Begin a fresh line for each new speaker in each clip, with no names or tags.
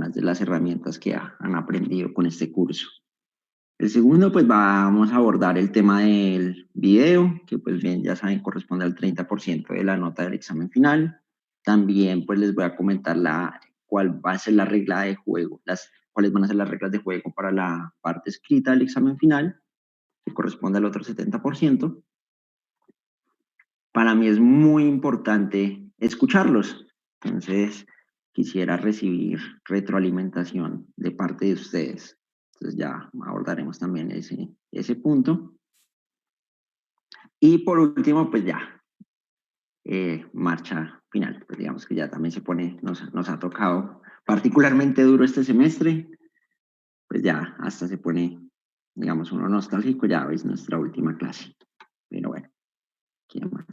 algunas de las herramientas que han aprendido con este curso. El segundo, pues vamos a abordar el tema del video, que pues bien, ya saben, corresponde al 30% de la nota del examen final. También pues les voy a comentar cuál va a ser la regla de juego, cuáles van a ser las reglas de juego para la parte escrita del examen final, que corresponde al otro 70%. Para mí es muy importante escucharlos. Entonces, quisiera recibir retroalimentación de parte de ustedes. Entonces ya abordaremos también ese punto. Y por último, pues ya, marcha final. Pues digamos que ya también nos ha tocado particularmente duro este semestre. Pues ya hasta se pone, digamos, uno nostálgico, ya es nuestra última clase. Pero bueno, ¿quién más?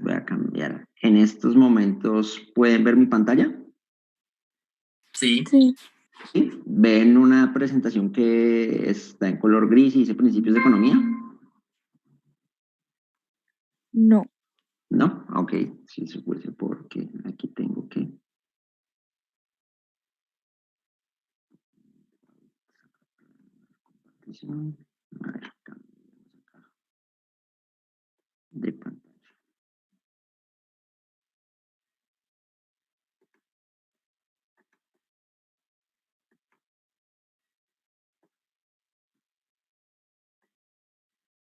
Voy a cambiar. En estos momentos, ¿pueden ver mi pantalla?
Sí.
Sí.
¿Sí? ¿Ven una presentación que está en color gris y dice principios de economía?
No.
¿No? Ok, sí, se puede porque aquí tengo que... A ver, cambiamos acá de pantalla.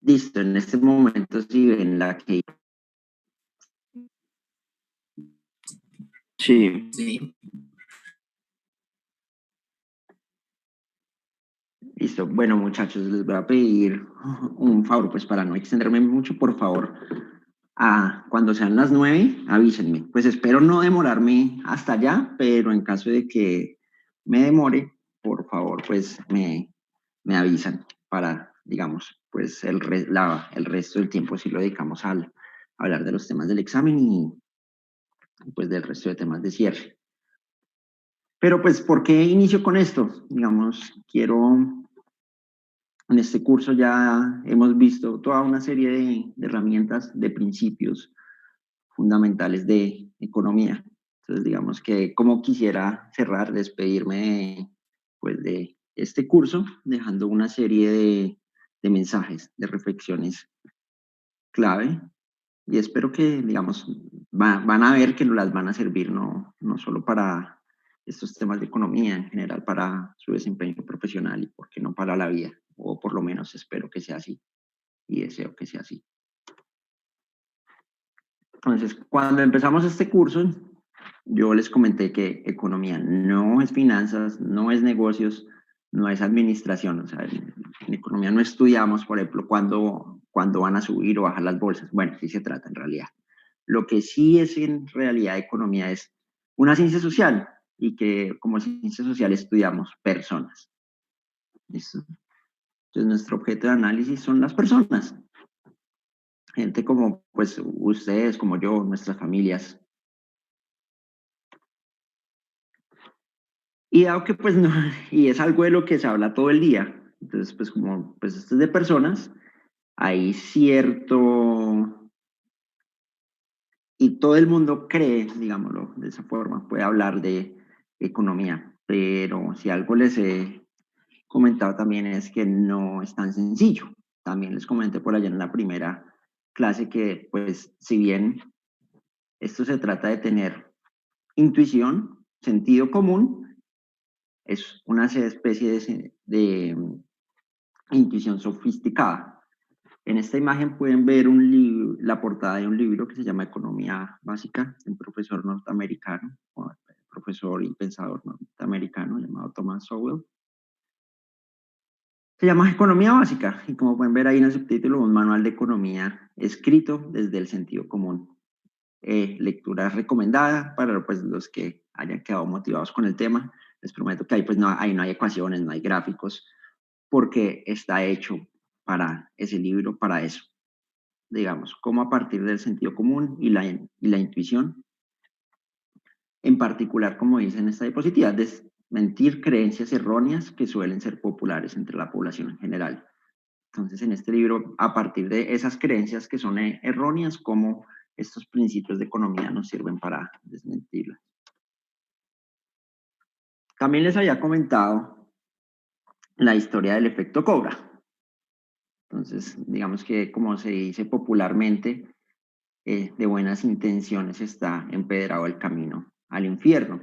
Listo, en este momento sí ven la que...
Sí. Sí.
Listo, bueno muchachos, les voy a pedir un favor, pues para no extenderme mucho, por favor, cuando sean las 9, avísenme. Pues espero no demorarme hasta allá, pero en caso de que me demore, por favor, pues me avisan para, digamos, pues el resto del tiempo sí lo dedicamos a hablar de los temas del examen y pues del resto de temas de cierre. Pero pues, ¿por qué inicio con esto? Digamos, en este curso ya hemos visto toda una serie de herramientas, de principios fundamentales de economía. Entonces, digamos que como quisiera cerrar, despedirme pues, de este curso, dejando una serie de mensajes, de reflexiones clave, y espero que, digamos, van a ver que las van a servir no solo para estos temas de economía, en general para su desempeño profesional y, por qué no, para la vida, o por lo menos espero que sea así y deseo que sea así. Entonces, cuando empezamos este curso, yo les comenté que economía no es finanzas, no es negocios, no es administración. O sea, en economía no estudiamos, por ejemplo, cuándo van a subir o bajar las bolsas. Bueno, sí se trata en realidad. Lo que sí es en realidad economía es una ciencia social y que como ciencia social estudiamos personas. ¿Listo? Entonces, nuestro objeto de análisis son las personas. Gente como pues ustedes, como yo, nuestras familias. Y dado que pues no, y es algo de lo que se habla todo el día, entonces pues como pues esto es de personas, hay cierto, y todo el mundo cree, digámoslo de esa forma, puede hablar de economía, pero si algo les he comentado también es que no es tan sencillo. También les comenté por allá en la primera clase que pues si bien esto se trata de tener intuición, sentido común, es una especie de intuición sofisticada. En esta imagen pueden ver la portada de un libro que se llama Economía Básica, de un profesor norteamericano, profesor y pensador norteamericano llamado Thomas Sowell. Se llama Economía Básica y como pueden ver ahí en el subtítulo, un manual de economía escrito desde el sentido común. Lectura recomendada para pues, los que hayan quedado motivados con el tema. Les prometo que ahí no hay ecuaciones, no hay gráficos, porque está hecho para ese libro, para eso. Digamos, cómo a partir del sentido común y la intuición, en particular, como dice en esta diapositiva, desmentir creencias erróneas que suelen ser populares entre la población en general. Entonces, en este libro, a partir de esas creencias que son erróneas, cómo estos principios de economía nos sirven para desmentirlas. También les había comentado la historia del efecto Cobra. Entonces, digamos que como se dice popularmente, de buenas intenciones está empedrado el camino al infierno.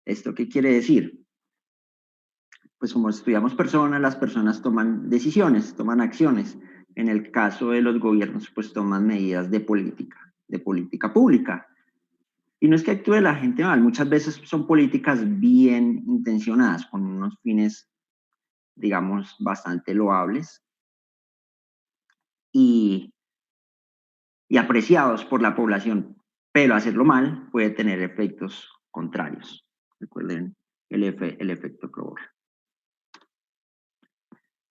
¿Esto qué quiere decir? Pues como estudiamos personas, las personas toman decisiones, toman acciones. En el caso de los gobiernos, pues toman medidas de política pública. Y no es que actúe la gente mal, muchas veces son políticas bien intencionadas, con unos fines, digamos, bastante loables y, y apreciados por la población, pero hacerlo mal puede tener efectos contrarios. Recuerden el efecto Cobra.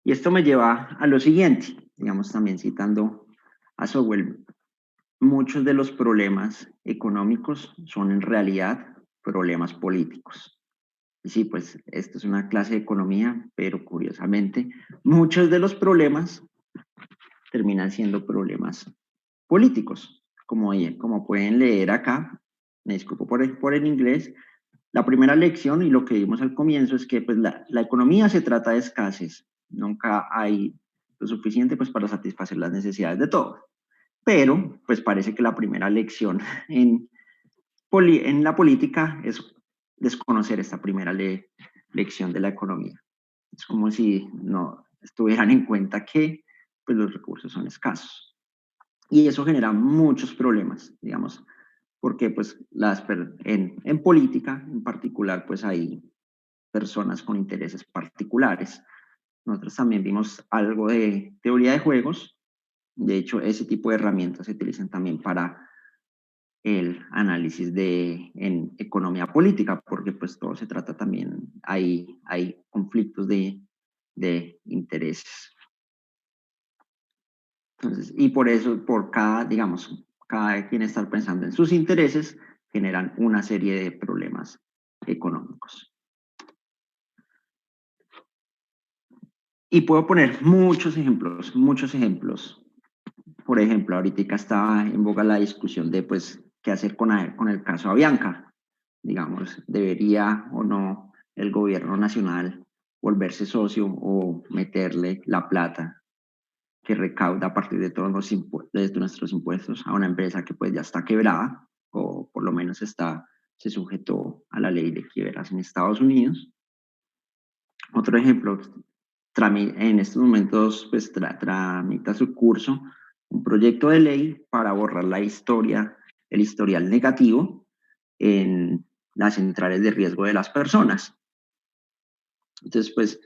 Y esto me lleva a lo siguiente, digamos también citando a Sowell, muchos de los problemas económicos son en realidad problemas políticos. Y sí, pues esto es una clase de economía, pero curiosamente muchos de los problemas terminan siendo problemas políticos. Como pueden leer acá, me disculpo por el inglés, la primera lección y lo que vimos al comienzo es que pues, la economía se trata de escasez. Nunca hay lo suficiente pues, para satisfacer las necesidades de todos. Pero pues parece que la primera lección en la política es desconocer esta primera lección de la economía. Es como si no estuvieran en cuenta que pues, los recursos son escasos. Y eso genera muchos problemas, digamos, porque pues en política en particular pues hay personas con intereses particulares. Nosotros también vimos algo de teoría de juegos. De hecho, ese tipo de herramientas se utilizan también para el análisis en economía política, porque pues todo se trata también, hay conflictos de intereses. Entonces, y por eso, por digamos, cada quien está pensando en sus intereses, generan una serie de problemas económicos. Y puedo poner muchos ejemplos, muchos ejemplos. Por ejemplo, ahorita estaba en boga la discusión de, pues, qué hacer con el caso Avianca. Digamos, ¿debería o no el gobierno nacional volverse socio o meterle la plata que recauda a partir de todos de nuestros impuestos a una empresa que pues ya está quebrada o por lo menos se sujetó a la ley de quiebras en Estados Unidos? Otro ejemplo, en estos momentos pues tramita su curso un proyecto de ley para borrar el historial negativo en las centrales de riesgo de las personas. Entonces, pues,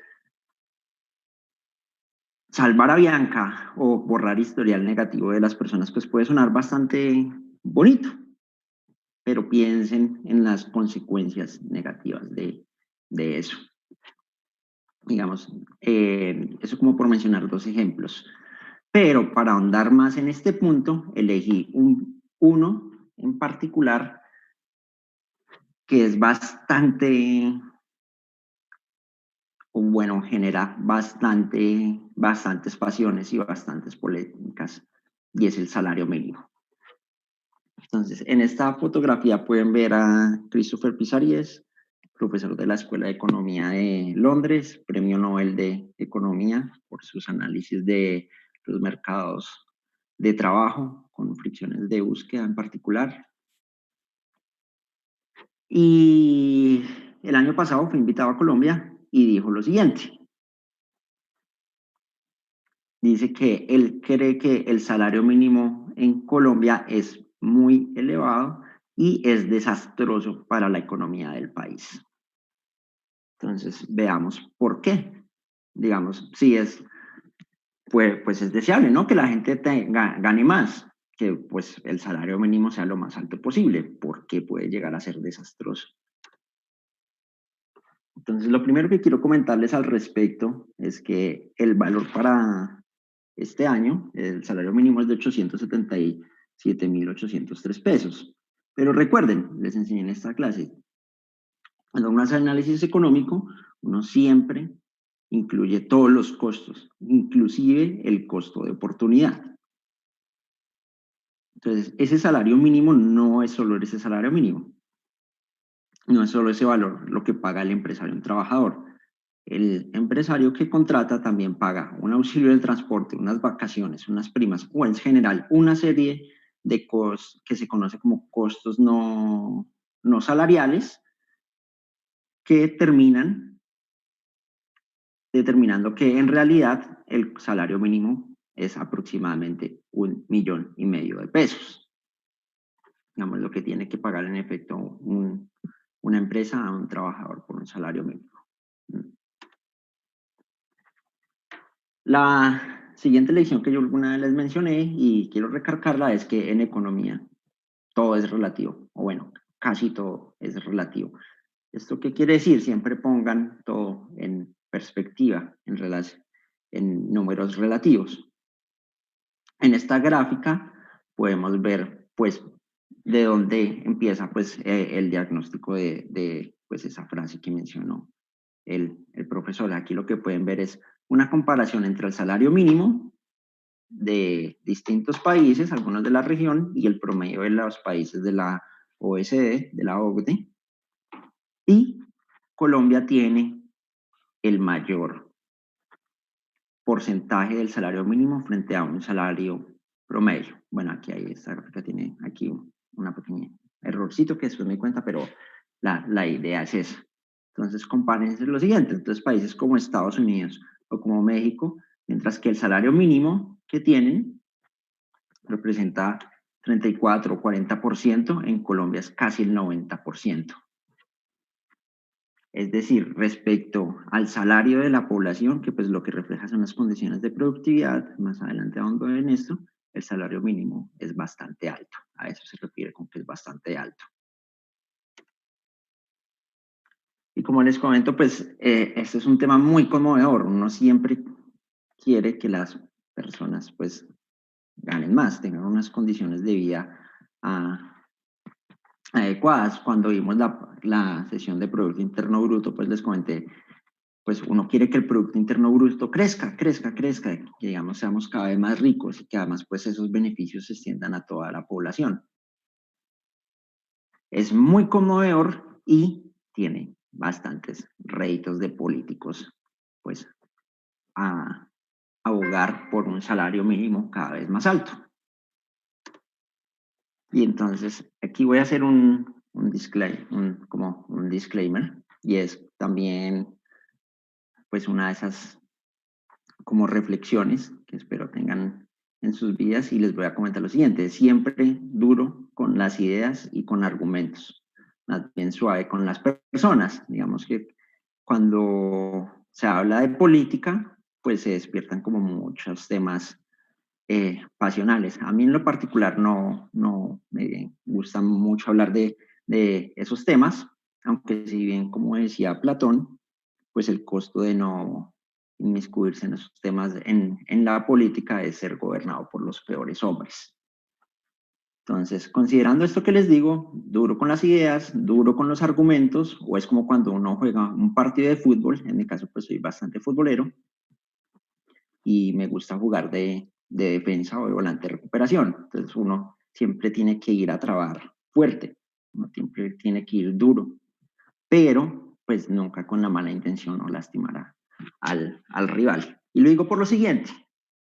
salvar a Bianca o borrar historial negativo de las personas, pues puede sonar bastante bonito, pero piensen en las consecuencias negativas de eso. Digamos, eso como por mencionar dos ejemplos. Pero para ahondar más en este punto, elegí uno en particular que es bueno, genera bastantes pasiones y bastantes polémicas, y es el salario mínimo. Entonces, en esta fotografía pueden ver a Christopher Pisaries, profesor de la Escuela de Economía de Londres, premio Nobel de Economía por sus análisis de los mercados de trabajo, con fricciones de búsqueda en particular. Y el año pasado fue invitado a Colombia y dijo lo siguiente. Dice que él cree que el salario mínimo en Colombia es muy elevado y es desastroso para la economía del país. Entonces, veamos por qué. Digamos, sí pues es deseable, ¿no? Que la gente gane más, que pues el salario mínimo sea lo más alto posible, porque puede llegar a ser desastroso. Entonces, lo primero que quiero comentarles al respecto es que el valor para este año, el salario mínimo es de 877.803 pesos. Pero recuerden, les enseñé en esta clase, cuando uno hace análisis económico, uno siempre incluye todos los costos, inclusive el costo de oportunidad. Entonces, ese salario mínimo no es solo ese salario mínimo. no es solo ese valor lo que paga el empresario a un trabajador. El empresario que contrata también paga un auxilio del transporte, unas vacaciones, unas primas, o en general una serie de costos que se conoce como costos no salariales, que terminan determinando que en realidad el salario mínimo es aproximadamente 1,5 millones de pesos. Digamos, lo que tiene que pagar en efecto una empresa a un trabajador por un salario mínimo. La siguiente lección que yo alguna vez les mencioné y quiero recalcarla es que en economía todo es relativo, o bueno, casi todo es relativo. ¿Esto qué quiere decir? Siempre pongan todo en perspectiva, en números relativos. En esta gráfica podemos ver, pues, de dónde empieza, pues, el diagnóstico de pues, esa frase que mencionó el profesor. Aquí lo que pueden ver es una comparación entre el salario mínimo de distintos países, algunos de la región, y el promedio de los países de la OECD, de la OCDE. Y Colombia tiene el mayor porcentaje del salario mínimo frente a un salario promedio. Bueno, aquí hay esta gráfica, tiene aquí una pequeña errorcito que después me cuenta, pero la idea es esa. Entonces, compárense lo siguiente. Entonces, países como Estados Unidos o como México, mientras que el salario mínimo que tienen representa 34 o 40%, en Colombia es casi el 90%. Es decir, respecto al salario de la población, que pues lo que refleja son las condiciones de productividad, más adelante ahondo en esto, el salario mínimo es bastante alto. A eso se refiere con que es bastante alto. Y como les comento, pues este es un tema muy conmovedor. Uno siempre quiere que las personas pues ganen más, tengan unas condiciones de vida adecuadas. Cuando vimos la sesión de Producto Interno Bruto, pues les comenté, pues uno quiere que el Producto Interno Bruto crezca, que digamos seamos cada vez más ricos y que además pues esos beneficios se extiendan a toda la población. Es muy conmovedor y tiene bastantes réditos de políticos, pues a abogar por un salario mínimo cada vez más alto. Y entonces aquí voy a hacer un disclaimer, y es también pues una de esas como reflexiones que espero tengan en sus vidas, y les voy a comentar lo siguiente: siempre duro con las ideas y con argumentos, más bien suave con las personas. Digamos que cuando se habla de política, pues se despiertan como muchos temas pasionales. A mí en lo particular no me gusta mucho hablar de esos temas, aunque si bien, como decía Platón, pues el costo de no inmiscuirse en esos temas en la política es ser gobernado por los peores hombres. Entonces, considerando esto que les digo, duro con las ideas, duro con los argumentos, o es como cuando uno juega un partido de fútbol. En mi caso, pues soy bastante futbolero y me gusta jugar de defensa o de volante de recuperación. Entonces, uno siempre tiene que ir a trabajar fuerte, uno siempre tiene que ir duro, pero pues nunca con la mala intención o lastimar al rival. Y lo digo por lo siguiente.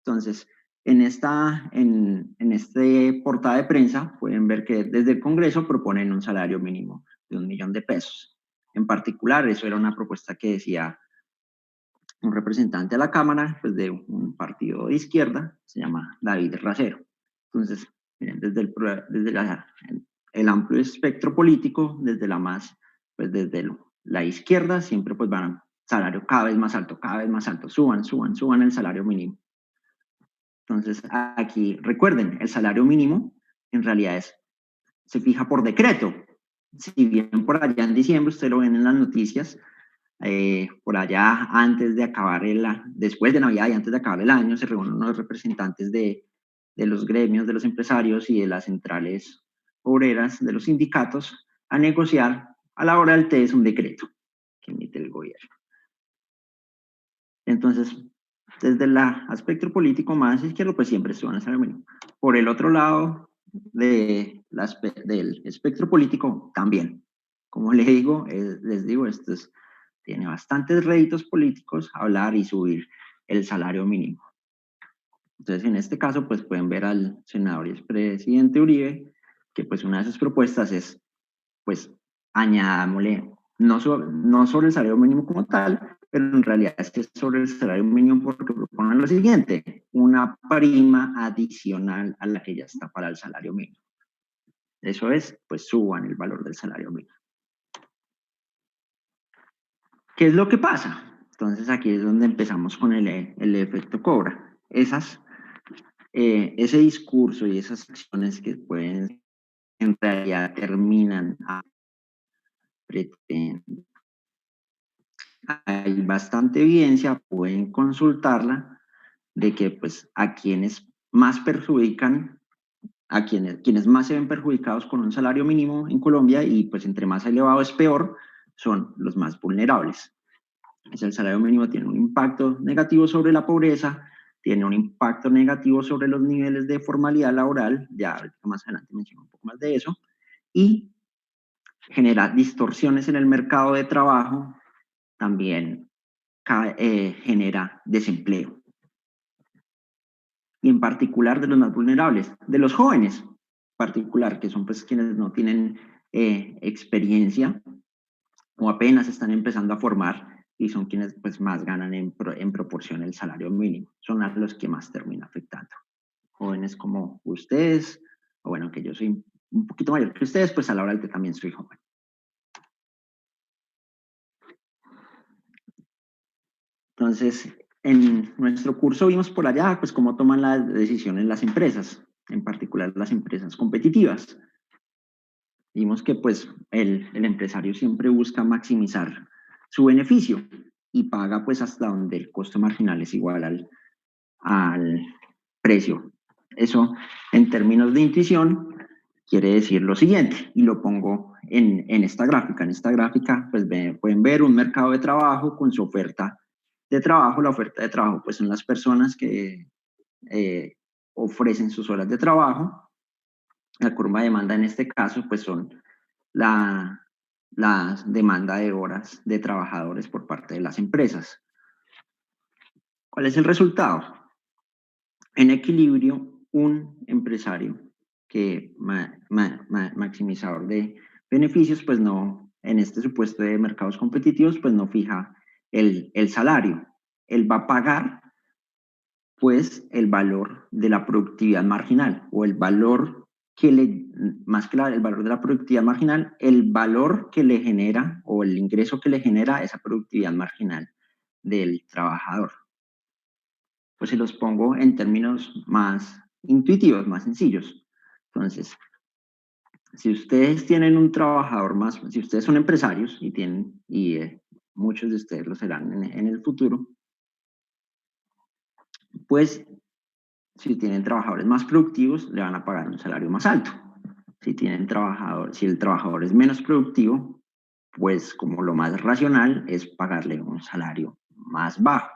Entonces, en este portada de prensa pueden ver que desde el Congreso proponen un salario mínimo de 1 millón de pesos. En particular, eso era una propuesta que decía un representante a la Cámara, pues de un partido de izquierda, se llama David Racero. Entonces, miren, desde el amplio espectro político, desde la izquierda, siempre pues van a salario cada vez más alto, suban el salario mínimo. Entonces, aquí recuerden, el salario mínimo en realidad se fija por decreto. Si bien por allá en diciembre, ustedes lo ven en las noticias, por allá después de Navidad y antes de acabar el año, se reúnen los representantes de los gremios, de los empresarios y de las centrales obreras, de los sindicatos, a negociar. A la hora del té es un decreto que emite el gobierno. Entonces, desde el aspecto político más izquierdo, pues siempre suena el salario mínimo. Por el otro lado del espectro político, también. como les digo, tiene bastantes réditos políticos hablar y subir el salario mínimo. Entonces, en este caso, pues pueden ver al senador y expresidente Uribe, que pues una de sus propuestas es, pues, añadámosle, no sobre el salario mínimo como tal, pero en realidad es que es sobre el salario mínimo porque proponen lo siguiente, una prima adicional a la que ya está para el salario mínimo. Eso es, pues suban el valor del salario mínimo. ¿Qué es lo que pasa? Entonces aquí es donde empezamos con el efecto cobra. Ese discurso y esas acciones que pueden, en realidad terminan pretenden. Hay bastante evidencia, pueden consultarla, de que pues a quienes más perjudican, quienes más se ven perjudicados con un salario mínimo en Colombia, y pues entre más elevado es peor, son los más vulnerables. El salario mínimo tiene un impacto negativo sobre la pobreza, tiene un impacto negativo sobre los niveles de formalidad laboral, ya más adelante menciono un poco más de eso, y genera distorsiones en el mercado de trabajo, también genera desempleo. Y en particular de los más vulnerables, de los jóvenes en particular, que son pues quienes no tienen experiencia o apenas están empezando a formar y son quienes pues más ganan en proporción el salario mínimo. Son a los que más termina afectando. Jóvenes como ustedes, o bueno, que yo soy un poquito mayor que ustedes, pues a la hora de que también soy joven. Entonces, en nuestro curso vimos por allá pues cómo toman las decisiones las empresas, en particular las empresas competitivas. Vimos que pues el empresario siempre busca maximizar su beneficio y paga pues hasta donde el costo marginal es igual al precio. Eso en términos de intuición quiere decir lo siguiente, y lo pongo en esta gráfica. En esta gráfica pues pueden ver un mercado de trabajo con su oferta de trabajo. La oferta de trabajo pues son las personas que ofrecen sus horas de trabajo. La curva de demanda en este caso pues son la demanda de horas de trabajadores por parte de las empresas. ¿Cuál es el resultado? En equilibrio, un empresario que maximizador de beneficios, pues no, en este supuesto de mercados competitivos, pues no fija el salario. Él va a pagar pues el valor de la productividad marginal, o el valor que le, más que el valor de la productividad marginal, el valor que le genera o el ingreso que le genera esa productividad marginal del trabajador. Pues se los pongo en términos más intuitivos, más sencillos. Entonces, si ustedes tienen un trabajador más, si ustedes son empresarios y tienen, y muchos de ustedes lo serán en el futuro, pues si tienen trabajadores más productivos, le van a pagar un salario más alto. Si el trabajador es menos productivo, pues como lo más racional es pagarle un salario más bajo.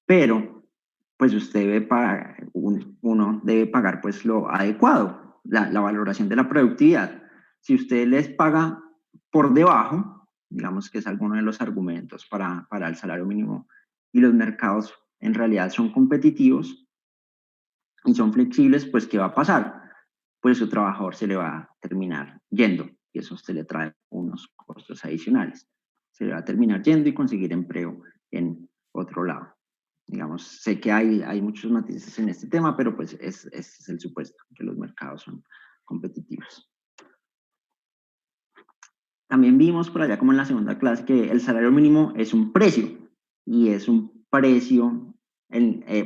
Pero, pues usted debe pagar, uno debe pagar pues lo adecuado, la valoración de la productividad. Si usted les paga por debajo, digamos que es alguno de los argumentos para el salario mínimo, y los mercados en realidad son competitivos y son flexibles, pues ¿qué va a pasar? Pues su trabajador se le va a terminar yendo, y eso a usted le trae unos costos adicionales. Se le va a terminar yendo y conseguir empleo en otro lado. Digamos, sé que hay muchos matices en este tema, pero pues ese es el supuesto, que los mercados son competitivos. También vimos por allá como en la segunda clase que el salario mínimo es un precio, y es un precio,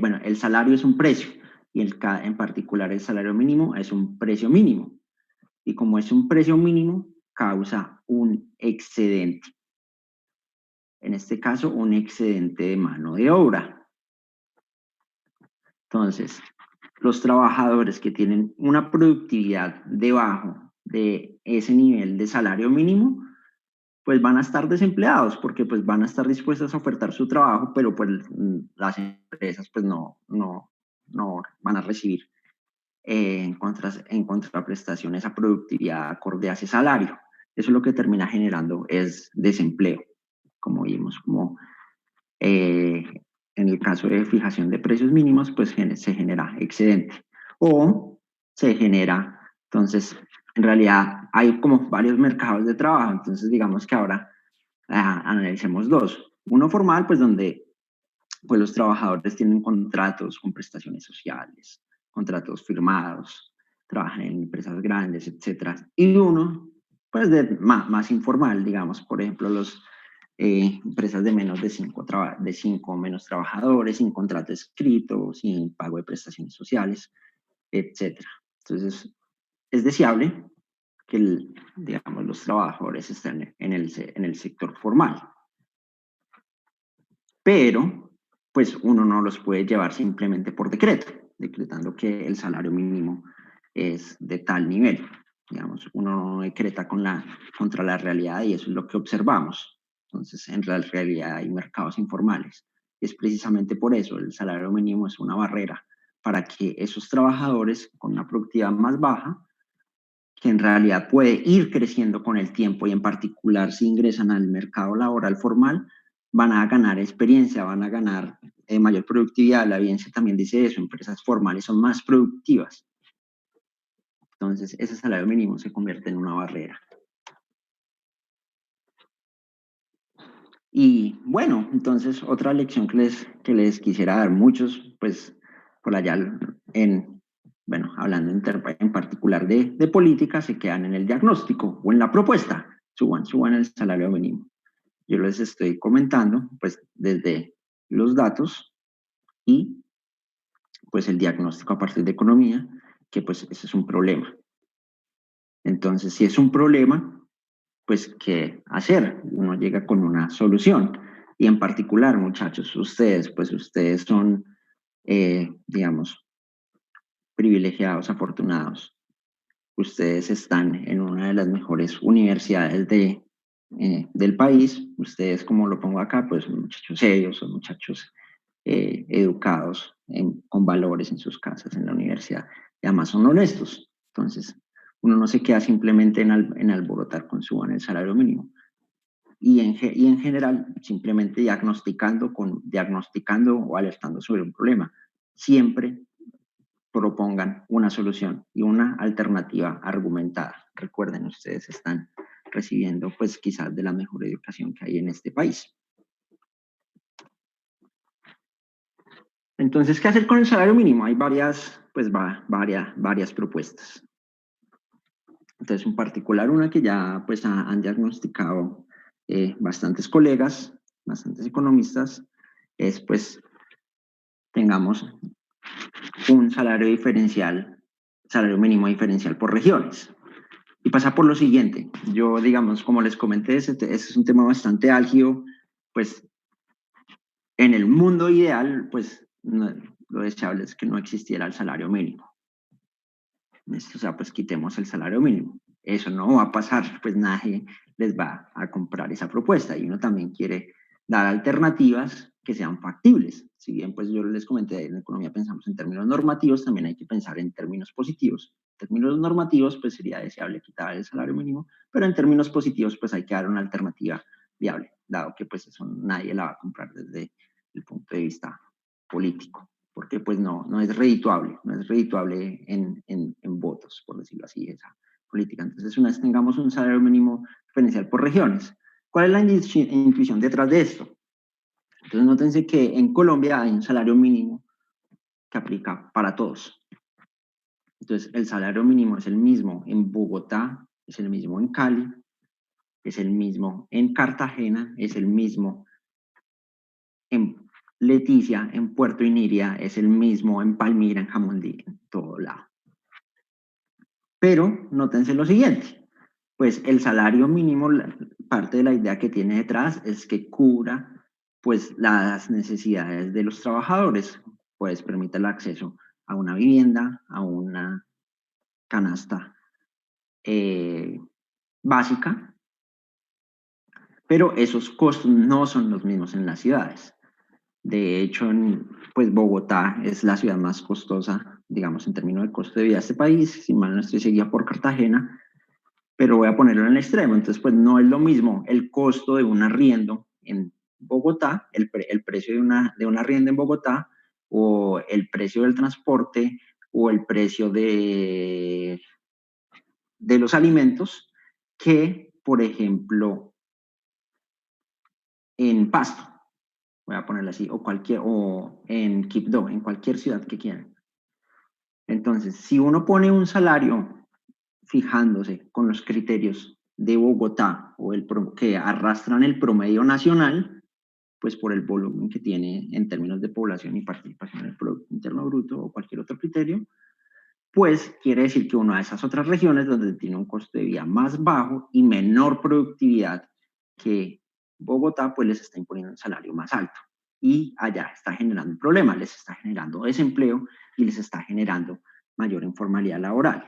bueno, el salario es un precio, y en particular el salario mínimo es un precio mínimo, y como es un precio mínimo, causa un excedente. En este caso, un excedente de mano de obra. Entonces, los trabajadores que tienen una productividad debajo de ese nivel de salario mínimo, pues van a estar desempleados, porque pues van a estar dispuestos a ofertar su trabajo, pero pues las empresas pues no van a recibir en contraprestación esa productividad acorde a ese salario. eso lo que termina generando es desempleo, como vimos, como en el caso de fijación de precios mínimos, pues se genera excedente o se genera, entonces, en realidad hay como varios mercados de trabajo, entonces digamos que ahora analicemos dos. Uno formal, pues donde pues los trabajadores tienen contratos con prestaciones sociales, contratos firmados, trabajan en empresas grandes, etcétera. Y uno, pues más informal, digamos, por ejemplo, los empresas de menos de cinco menos trabajadores, sin contrato escrito, sin pago de prestaciones sociales, etcétera. Entonces, es deseable que digamos, los trabajadores estén en el sector formal, pero pues uno no los puede llevar simplemente por decreto, decretando que el salario mínimo es de tal nivel. Digamos, uno no decreta contra la realidad y eso es lo que observamos. Entonces, en la realidad hay mercados informales. Y es precisamente por eso el salario mínimo es una barrera para que esos trabajadores con una productividad más baja, que en realidad puede ir creciendo con el tiempo y en particular si ingresan al mercado laboral formal, van a ganar experiencia, van a ganar mayor productividad. La evidencia también dice eso, empresas formales son más productivas. Entonces, ese salario mínimo se convierte en una barrera. Y bueno, entonces otra lección que les quisiera dar, muchos, pues por allá bueno, hablando en particular de política, se quedan en el diagnóstico o en la propuesta, suban el salario mínimo. Yo les estoy comentando, pues desde los datos y pues el diagnóstico a partir de economía, que pues ese es un problema. Entonces, si es un problema, pues, ¿qué hacer? Uno llega con una solución. Y en particular, muchachos, ustedes son, digamos, privilegiados, afortunados. Ustedes están en una de las mejores universidades del país. Ustedes, como lo pongo acá, pues son muchachos serios, son muchachos educados, con valores en sus casas, en la universidad. Y además son honestos. Entonces, uno no se queda simplemente en alborotar con suban el salario mínimo. Y en general, simplemente diagnosticando o alertando sobre un problema. Siempre propongan una solución y una alternativa argumentada. Recuerden, ustedes están recibiendo pues quizás de la mejor educación que hay en este país. Entonces, ¿qué hacer con el salario mínimo? Hay varias propuestas. Entonces, en particular una que ya pues han diagnosticado bastantes colegas, bastantes economistas, es pues tengamos un salario mínimo diferencial por regiones. Y pasa por lo siguiente, yo digamos, como les comenté, ese es un tema bastante álgido, pues en el mundo ideal, pues no, lo deseable es que no existiera el salario mínimo. O sea, pues quitemos el salario mínimo. Eso no va a pasar, pues nadie les va a comprar esa propuesta y uno también quiere dar alternativas que sean factibles. Si bien pues yo les comenté, en economía pensamos en términos normativos, también hay que pensar en términos positivos. En términos normativos pues sería deseable quitar el salario mínimo, pero en términos positivos pues hay que dar una alternativa viable, dado que pues eso nadie la va a comprar desde el punto de vista político, porque pues no es redituable, en votos, por decirlo así, esa política. Entonces, una vez tengamos un salario mínimo diferencial por regiones, ¿cuál es la intuición detrás de esto? Entonces, nótense que en Colombia hay un salario mínimo que aplica para todos. Entonces, el salario mínimo es el mismo en Bogotá, es el mismo en Cali, es el mismo en Cartagena, es el mismo en Leticia, en Puerto Iniria, es el mismo en Palmira, en Jamundí, en todo lado. Pero nótense lo siguiente, pues el salario mínimo, parte de la idea que tiene detrás es que cubra pues las necesidades de los trabajadores, pues permite el acceso a una vivienda, a una canasta básica, pero esos costos no son los mismos en las ciudades. De hecho, pues Bogotá es la ciudad más costosa, digamos, en términos de costo de vida de este país, si mal no estoy, seguida por Cartagena, pero voy a ponerlo en el extremo. Entonces, pues no es lo mismo el costo de un arriendo en Bogotá, el precio de una arriendo en Bogotá, o el precio del transporte, o el precio de los alimentos, que, por ejemplo, en Pasto, voy a ponerlo así, o en Quibdó, en cualquier ciudad que quieran. Entonces, si uno pone un salario fijándose con los criterios de Bogotá o que arrastran el promedio nacional, pues por el volumen que tiene en términos de población y participación en el Producto Interno Bruto o cualquier otro criterio, pues quiere decir que una de esas otras regiones donde tiene un costo de vida más bajo y menor productividad que Bogotá, pues les está imponiendo un salario más alto. Y allá está generando un problema, les está generando desempleo y les está generando mayor informalidad laboral.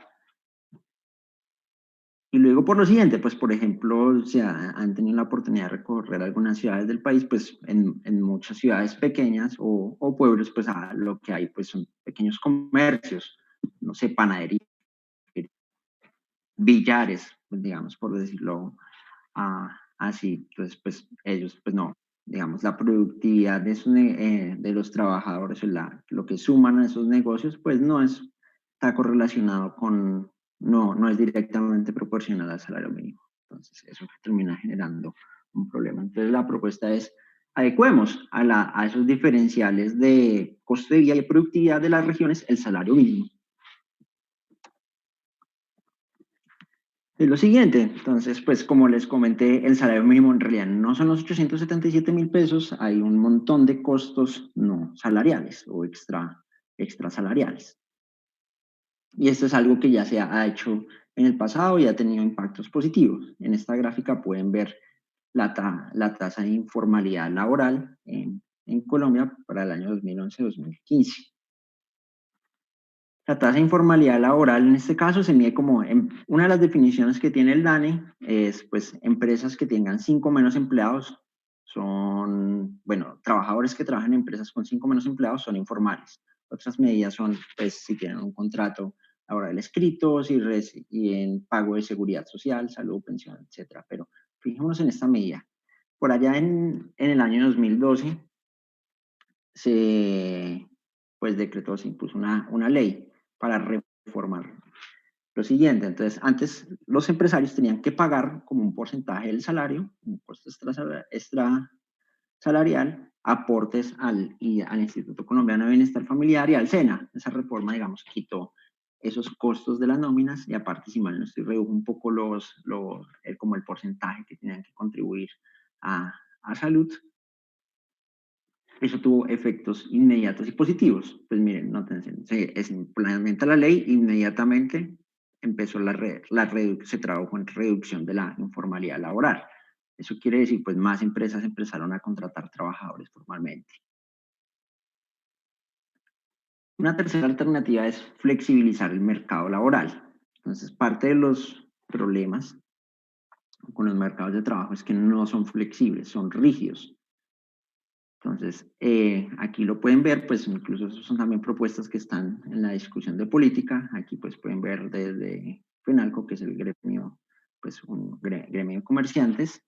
Y luego por lo siguiente, pues por ejemplo, si han tenido la oportunidad de recorrer algunas ciudades del país, pues en muchas ciudades pequeñas o pueblos, pues lo que hay pues son pequeños comercios, no sé, panadería, billares, pues, digamos, por decirlo así. Entonces, pues ellos, pues no, digamos, la productividad de los trabajadores, lo que suman a esos negocios, pues no está correlacionado no es directamente proporcional al salario mínimo. Entonces, eso termina generando un problema. Entonces, la propuesta es, adecuemos a esos diferenciales de costo de vida y productividad de las regiones el salario mínimo. Es lo siguiente, entonces, pues como les comenté, el salario mínimo en realidad no son los 877.000 pesos, hay un montón de costos no salariales o extra salariales. Y esto es algo que ya se ha hecho en el pasado y ha tenido impactos positivos. En esta gráfica pueden ver la tasa de informalidad laboral en Colombia para el año 2011-2015. La tasa de informalidad laboral en este caso se mide como, una de las definiciones que tiene el DANE es pues empresas que tengan 5 menos empleados son, bueno, trabajadores que trabajan en empresas con 5 menos empleados son informales. Otras medidas son pues si tienen un contrato laboral escrito y en pago de seguridad social, salud, pensión, etcétera. Pero fijémonos en esta medida. Por allá en el año 2012 se pues decretó, se impuso una ley para reformar lo siguiente. Entonces, antes los empresarios tenían que pagar como un porcentaje del salario, un costo extra salarial, aportes al Instituto Colombiano de Bienestar Familiar y al SENA. Esa reforma, digamos, quitó esos costos de las nóminas y aparte, si mal no estoy, redujo un poco como el porcentaje que tenían que contribuir a salud. Eso tuvo efectos inmediatos y positivos. Pues miren, nótense, se implementa la ley, inmediatamente empezó se trabajó en reducción de la informalidad laboral. Eso quiere decir, pues más empresas empezaron a contratar trabajadores formalmente. Una tercera alternativa es flexibilizar el mercado laboral. Entonces, parte de los problemas con los mercados de trabajo es que no son flexibles, son rígidos. Entonces, aquí lo pueden ver, pues incluso son también propuestas que están en la discusión de política. Aquí pues pueden ver desde FENALCO, que es el gremio, pues un gremio de comerciantes,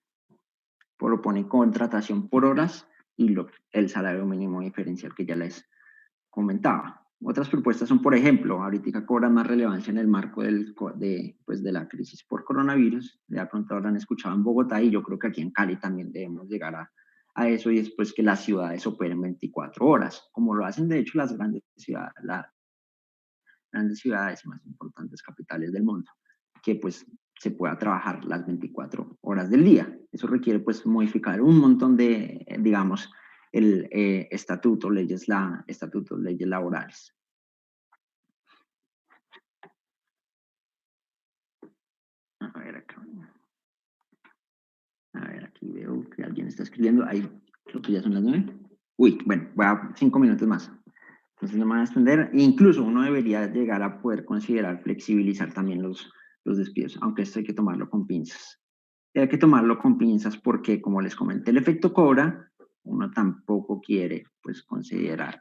propone contratación por horas y el salario mínimo diferencial que ya les comentaba. Otras propuestas son, por ejemplo, ahorita cobran más relevancia en el marco de la crisis por coronavirus. Ya pronto habrán escuchado en Bogotá y yo creo que aquí en Cali también debemos llegar a eso y después que las ciudades operen 24 horas, como lo hacen de hecho las grandes ciudades más importantes capitales del mundo, que pues se pueda trabajar las 24 horas del día. Eso requiere pues modificar un montón de, digamos, el estatutos, leyes laborales. A ver acá. A ver, aquí veo que alguien está escribiendo. Ahí, creo que ya son las 9. Uy, bueno, voy a 5 minutos más. Entonces no me van a extender. Incluso uno debería llegar a poder considerar flexibilizar también los despidos, aunque esto hay que tomarlo con pinzas. Y hay que tomarlo con pinzas porque, como les comenté, el efecto cobra, uno tampoco quiere pues considerar,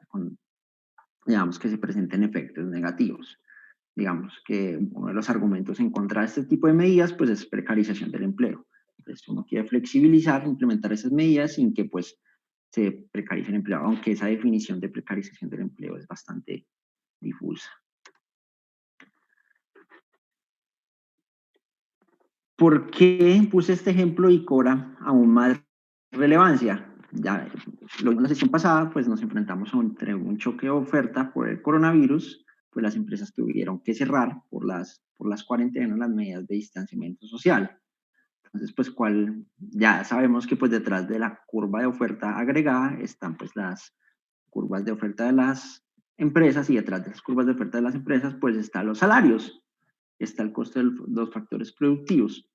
digamos, que se presenten efectos negativos. digamos que uno de los argumentos en contra de este tipo de medidas pues es precarización del empleo. Entonces uno quiere flexibilizar, implementar esas medidas sin que pues se precarice el empleo, aunque esa definición de precarización del empleo es bastante difusa. ¿Por qué puse este ejemplo y cobra aún más relevancia? Ya en la sesión pasada pues nos enfrentamos a un choque de oferta por el coronavirus, pues las empresas tuvieron que cerrar por las cuarentenas, las medidas de distanciamiento social. Entonces, pues ya sabemos que pues detrás de la curva de oferta agregada están pues las curvas de oferta de las empresas, y detrás de las curvas de oferta de las empresas pues están los salarios, está el costo de los factores productivos.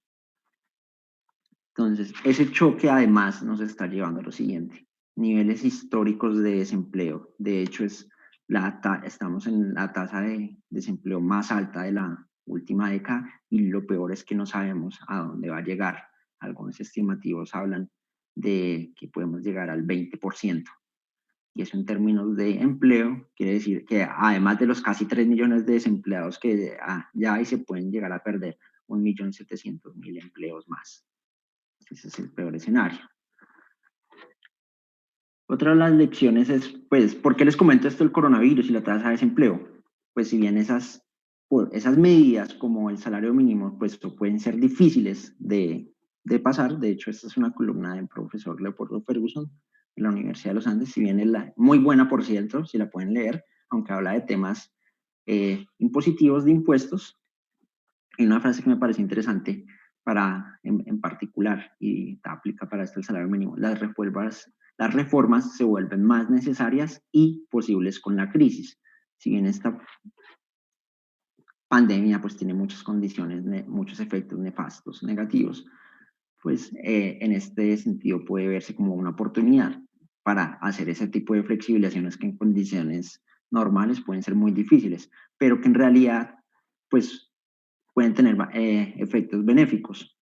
Entonces, ese choque además nos está llevando a lo siguiente: niveles históricos de desempleo. De hecho, estamos en la tasa de desempleo más alta de la última década, y lo peor es que no sabemos a dónde va a llegar. Algunos estimativos hablan de que podemos llegar al 20%. Y eso en términos de empleo quiere decir que además de los casi 3 millones de desempleados que ya hay, se pueden llegar a perder 1.700.000 empleos más. Ese es el peor escenario. Otra de las lecciones es, pues, ¿por qué les comento esto del coronavirus y la tasa de desempleo? Pues si bien esas medidas como el salario mínimo, pues pueden ser difíciles de pasar. De hecho, esta es una columna del profesor Leopoldo Ferguson de la Universidad de los Andes, si bien es muy buena, por cierto, si la pueden leer, aunque habla de temas impositivos de impuestos. Hay una frase que me parece interesante en particular, y aplica para esto el salario mínimo: las reformas se vuelven más necesarias y posibles con la crisis. Si bien esta pandemia pues tiene muchas condiciones, muchos efectos nefastos, negativos, pues en este sentido puede verse como una oportunidad para hacer ese tipo de flexibilizaciones que en condiciones normales pueden ser muy difíciles, pero que en realidad pues pueden tener efectos benéficos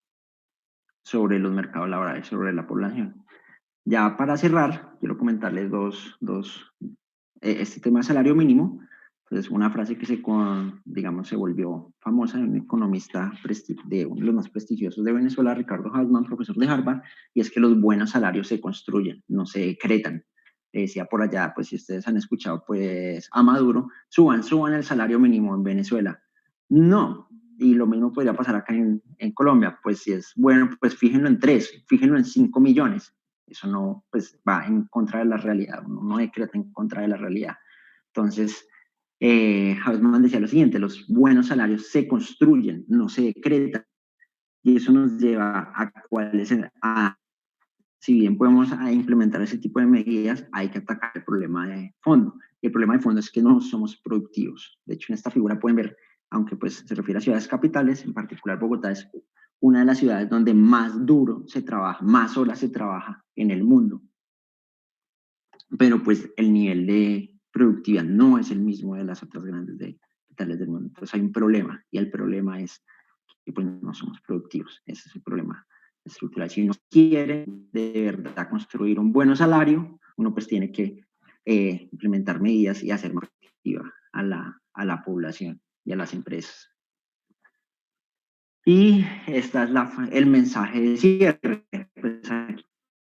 sobre los mercados laborales, sobre la población. Ya para cerrar, quiero comentarles este tema de salario mínimo. Entonces, una frase que se volvió famosa de un economista de uno de los más prestigiosos de Venezuela, Ricardo Hausmann, profesor de Harvard, y es que los buenos salarios se construyen, no se decretan. Le decía por allá, pues si ustedes han escuchado pues a Maduro: suban el salario mínimo en Venezuela. No, y lo mismo podría pasar acá en Colombia. Pues si es bueno, pues fíjenlo en 3, fíjenlo en 5 millones. Eso no, pues va en contra de la realidad, uno no decreta en contra de la realidad. Entonces, Hausmann decía lo siguiente: los buenos salarios se construyen, no se decretan. Y eso nos lleva si bien podemos implementar ese tipo de medidas, hay que atacar el problema de fondo. Y el problema de fondo es que no somos productivos. De hecho, en esta figura pueden ver, aunque pues se refiere a ciudades capitales, en particular Bogotá es una de las ciudades donde más duro se trabaja, más horas se trabaja en el mundo. Pero pues el nivel de productividad no es el mismo de las otras grandes capitales del mundo. Entonces hay un problema, y el problema es que pues no somos productivos. Ese es el problema estructural. Si uno quiere de verdad construir un buen salario, uno pues tiene que implementar medidas y hacer más activa a la población y a las empresas. Y este es el mensaje de cierre. Pues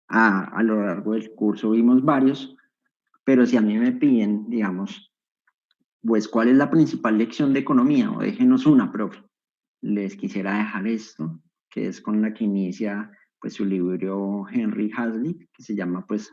a lo largo del curso vimos varios, pero si a mí me piden, digamos, pues cuál es la principal lección de economía, o déjenos una, profe, les quisiera dejar esto, que es con la que inicia pues su libro Henry Hazlitt, que se llama, pues,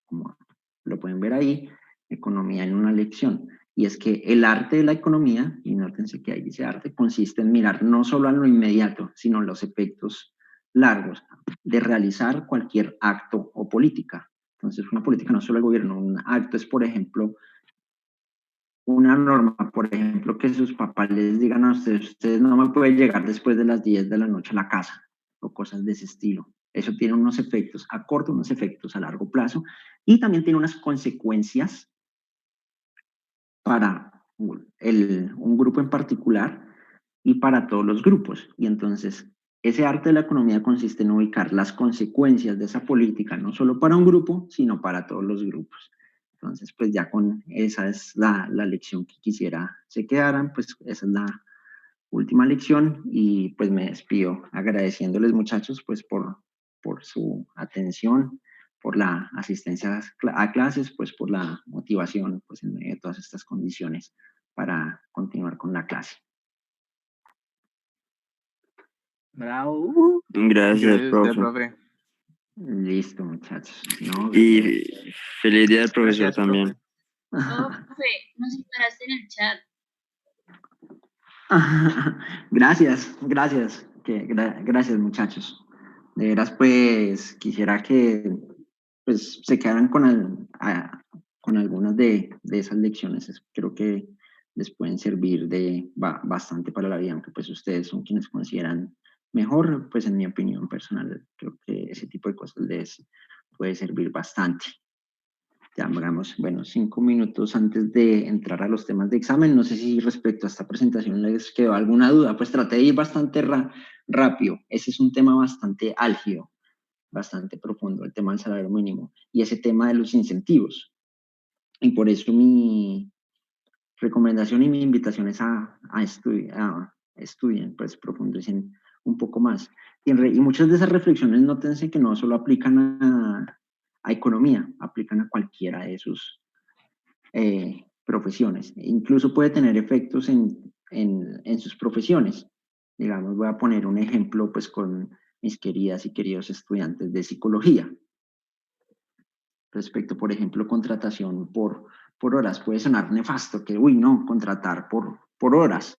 como lo pueden ver ahí, Economía en una lección. Y es que el arte de la economía, y nótense que ahí dice arte, consiste en mirar no solo a lo inmediato, sino los efectos largos de realizar cualquier acto o política. Entonces, una política no solo el gobierno, un acto es, por ejemplo, una norma, por ejemplo, que sus papás les digan a ustedes no me pueden llegar después de las 10 de la noche a la casa, o cosas de ese estilo. Eso tiene unos efectos a corto, unos efectos a largo plazo, y también tiene unas consecuencias para un grupo en particular y para todos los grupos. Y entonces, ese arte de la economía consiste en ubicar las consecuencias de esa política, no solo para un grupo, sino para todos los grupos. Entonces, pues ya con esa es la lección que quisiera se quedaran, pues esa es la última lección y pues me despido agradeciéndoles muchachos pues por su atención, por la asistencia a clases, pues por la motivación pues en medio de todas estas condiciones para continuar con la clase.
Bravo.
Gracias,
Gracias a usted,
profe.
profe.
Listo, muchachos. ¿No?
Y feliz día al profesor
Gracias,
también.
Oh, profe, nos ignoraste en el chat.
Gracias, gracias, gracias muchachos. De veras, pues quisiera que pues, se quedaran con algunas de esas lecciones. Creo que les pueden servir bastante para la vida, aunque pues ustedes son quienes consideran mejor, pues en mi opinión personal, creo que ese tipo de cosas les puede servir bastante. Ya hagamos, bueno, 5 minutos antes de entrar a los temas de examen. No sé si respecto a esta presentación les quedó alguna duda. Pues traté de ir bastante rápido. Ese es un tema bastante álgido, bastante profundo, el tema del salario mínimo y ese tema de los incentivos. Y por eso mi recomendación y mi invitación es a estudien, pues profundicen un poco más. Y muchas de esas reflexiones, nótense que no solo aplican a economía, aplican a cualquiera de sus profesiones. Incluso puede tener efectos en sus profesiones. Digamos, voy a poner un ejemplo pues con mis queridas y queridos estudiantes de psicología. Respecto, por ejemplo, contratación por horas. Puede sonar nefasto que, uy, no, contratar por horas.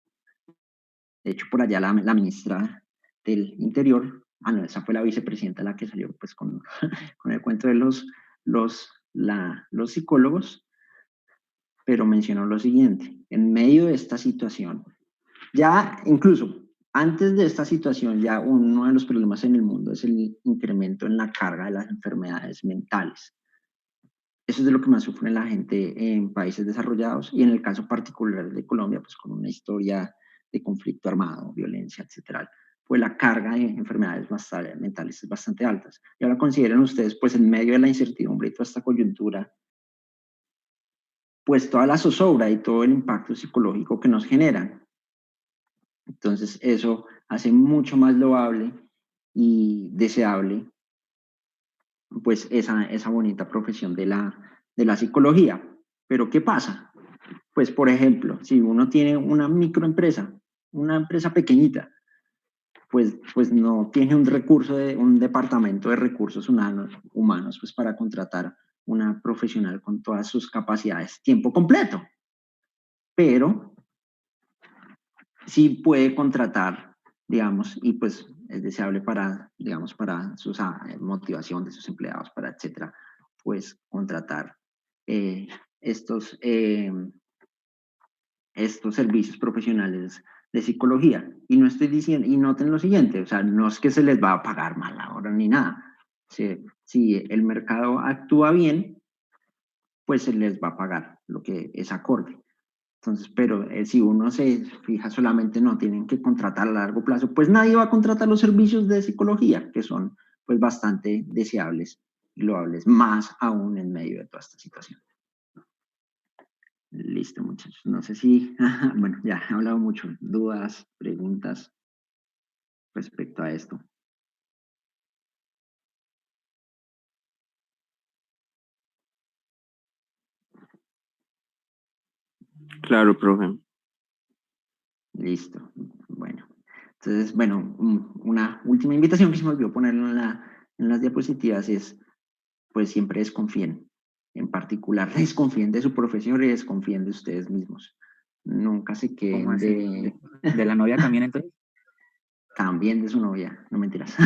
De hecho, por allá la ministra del Interior, no, esa fue la vicepresidenta la que salió pues con el cuento de los psicólogos, pero mencionó lo siguiente: en medio de esta situación, ya incluso antes de esta situación, ya uno de los problemas en el mundo es el incremento en la carga de las enfermedades mentales. Eso es de lo que más sufre la gente en países desarrollados y en el caso particular de Colombia, pues con una historia de conflicto armado, violencia, etcétera, pues la carga de enfermedades mentales es bastante alta. Y ahora consideren ustedes, pues en medio de la incertidumbre y toda esta coyuntura, pues toda la zozobra y todo el impacto psicológico que nos generan. Entonces eso hace mucho más loable y deseable pues esa bonita profesión de la psicología. Pero ¿qué pasa? Pues por ejemplo, si uno tiene una microempresa, una empresa pequeñita, pues no tiene un departamento de recursos humanos pues para contratar una profesional con todas sus capacidades tiempo completo. Pero sí puede contratar, digamos, y pues es deseable para, digamos, para su motivación de sus empleados, para etcétera, pues contratar estos servicios profesionales de psicología. Y no estoy diciendo, y noten lo siguiente, o sea, no es que se les va a pagar mal ahora ni nada. Si el mercado actúa bien, pues se les va a pagar lo que es acorde. Entonces, pero si uno se fija solamente no tienen que contratar a largo plazo, pues nadie va a contratar los servicios de psicología, que son pues bastante deseables y loables, más aún en medio de toda esta situación. Listo, muchachos. No sé si, bueno, ya he hablado mucho. ¿Dudas, preguntas respecto a esto?
Claro, profe.
Listo. Bueno. Entonces, bueno, una última invitación que se me olvidó ponerlo en las diapositivas es, pues siempre desconfíen. En particular, desconfíen de su profesión y desconfíen de ustedes mismos. Nunca se queden
¿De la novia también entonces?
También de su novia, no mentiras.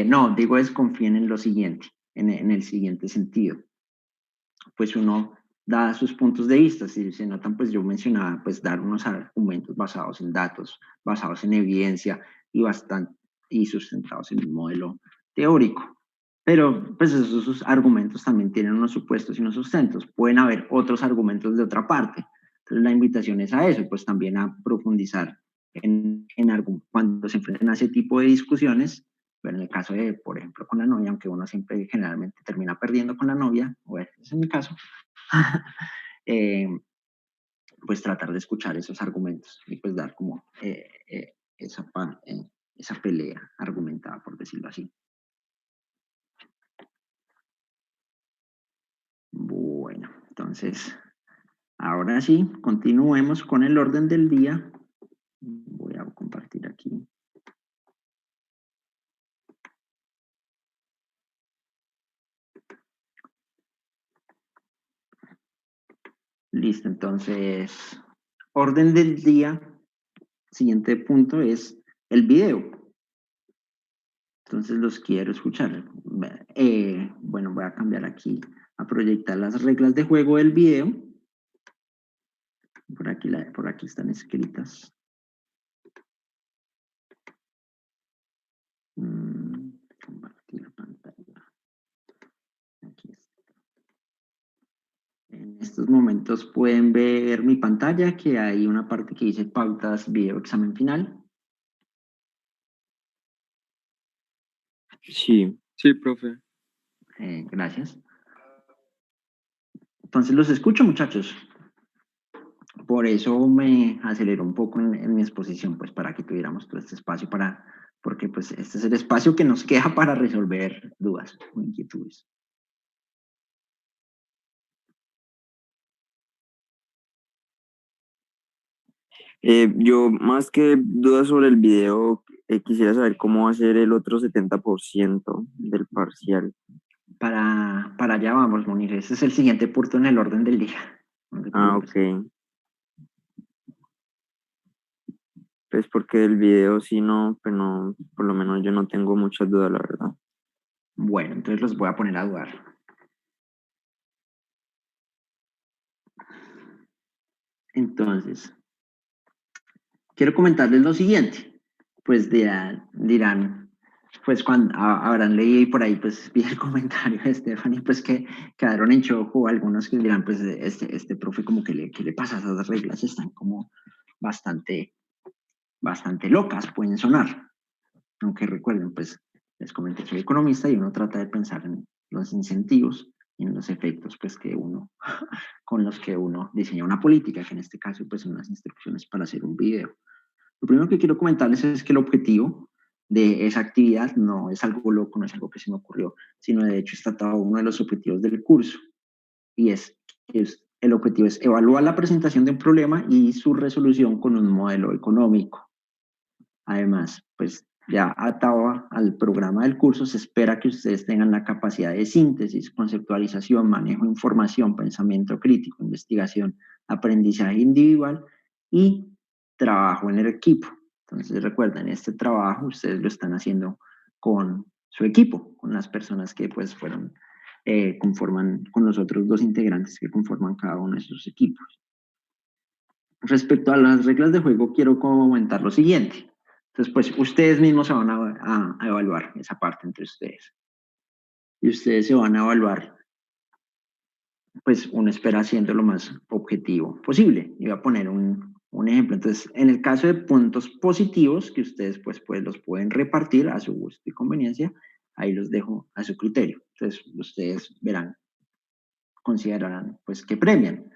No, digo desconfíen en lo siguiente, en el siguiente sentido. Pues uno da sus puntos de vista, si se notan, pues yo mencionaba, pues dar unos argumentos basados en datos, basados en evidencia y sustentados en un modelo teórico. Pero pues esos argumentos también tienen unos supuestos y unos sustentos. Pueden haber otros argumentos de otra parte. Entonces la invitación es a eso, pues también a profundizar cuando se enfrenten a ese tipo de discusiones, Pero en el caso de, por ejemplo, con la novia, aunque uno siempre generalmente termina perdiendo con la novia, o ese es mi caso, pues tratar de escuchar esos argumentos y pues dar como esa pelea argumentada, por decirlo así. Bueno, entonces, ahora sí, continuemos con el orden del día. Voy a compartir aquí. Listo, entonces, orden del día. Siguiente punto es el video. Entonces los quiero escuchar. Bueno, voy a cambiar aquí a proyectar las reglas de juego del video. Por aquí están escritas. Compartir pantalla. Aquí está. En estos momentos pueden ver mi pantalla, que hay una parte que dice pautas, video, examen final.
Sí, sí, profe.
Gracias. Entonces los escucho, muchachos. Por eso me aceleró un poco en mi exposición, pues para que tuviéramos todo este espacio porque pues este es el espacio que nos queda para resolver dudas o inquietudes.
Yo más que dudas sobre el video, quisiera saber cómo va a ser el otro 70% del parcial.
Para allá vamos, Munir. Ese es el siguiente punto en el orden del día.
Ok. Pues porque del video sí no, pues no, por lo menos yo no tengo muchas dudas, la verdad.
Bueno, entonces los voy a poner a dudar. Entonces, quiero comentarles lo siguiente. Pues dirán, pues cuando habrán leído por ahí, pues vi el comentario de Stephanie, pues que quedaron en shock, o algunos que dirán, pues este profe como que le pasa, esas reglas están como bastante locas, pueden sonar. Aunque recuerden, pues les comenté que soy economista y uno trata de pensar en los incentivos y en los efectos pues con los que uno diseña una política, que en este caso pues son las instrucciones para hacer un video. Lo primero que quiero comentarles es que el objetivo de esa actividad no es algo loco, no es algo que se me ocurrió, sino de hecho está todo uno de los objetivos del curso. Y el objetivo es evaluar la presentación de un problema y su resolución con un modelo económico. Además, pues ya atado al programa del curso, se espera que ustedes tengan la capacidad de síntesis, conceptualización, manejo de información, pensamiento crítico, investigación, aprendizaje individual y trabajo en el equipo. Entonces recuerden, este trabajo ustedes lo están haciendo con su equipo, con las personas que pues conforman con los otros dos integrantes que conforman cada uno de sus equipos. Respecto a las reglas de juego, quiero comentar lo siguiente. Entonces, pues ustedes mismos se van a evaluar esa parte entre ustedes. Y ustedes se van a evaluar, pues uno espera siendo lo más objetivo posible. Y voy a poner un ejemplo. Entonces, en el caso de puntos positivos, que ustedes pues los pueden repartir a su gusto y conveniencia, ahí los dejo a su criterio. Entonces, ustedes verán, considerarán pues que premian.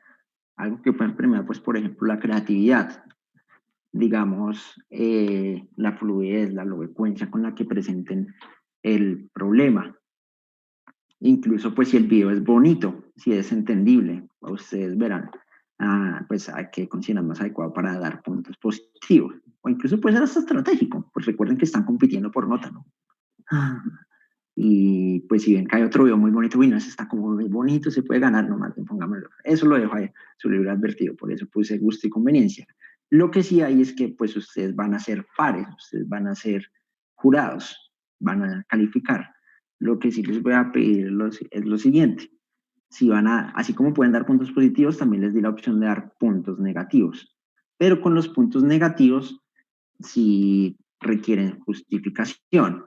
Algo que pueden premiar, pues por ejemplo, la creatividad, digamos, la fluidez, la elocuencia con la que presenten el problema. Incluso, pues, si el video es bonito, si es entendible, ustedes verán, pues, a qué consideran más adecuado para dar puntos positivos. O incluso puede ser hasta estratégico, pues recuerden que están compitiendo por nota, ¿no? Y pues si ven que hay otro video muy bonito, bueno, ese está como muy bonito, se puede ganar, nomás pongámoslo. Eso lo dejo ahí, su libro advertido, por eso puse gusto y conveniencia. Lo que sí hay es que pues ustedes van a ser pares, ustedes van a ser jurados, van a calificar. Lo que sí les voy a pedir es lo siguiente. Si así como pueden dar puntos positivos, también les di la opción de dar puntos negativos. Pero con los puntos negativos, sí requieren justificación.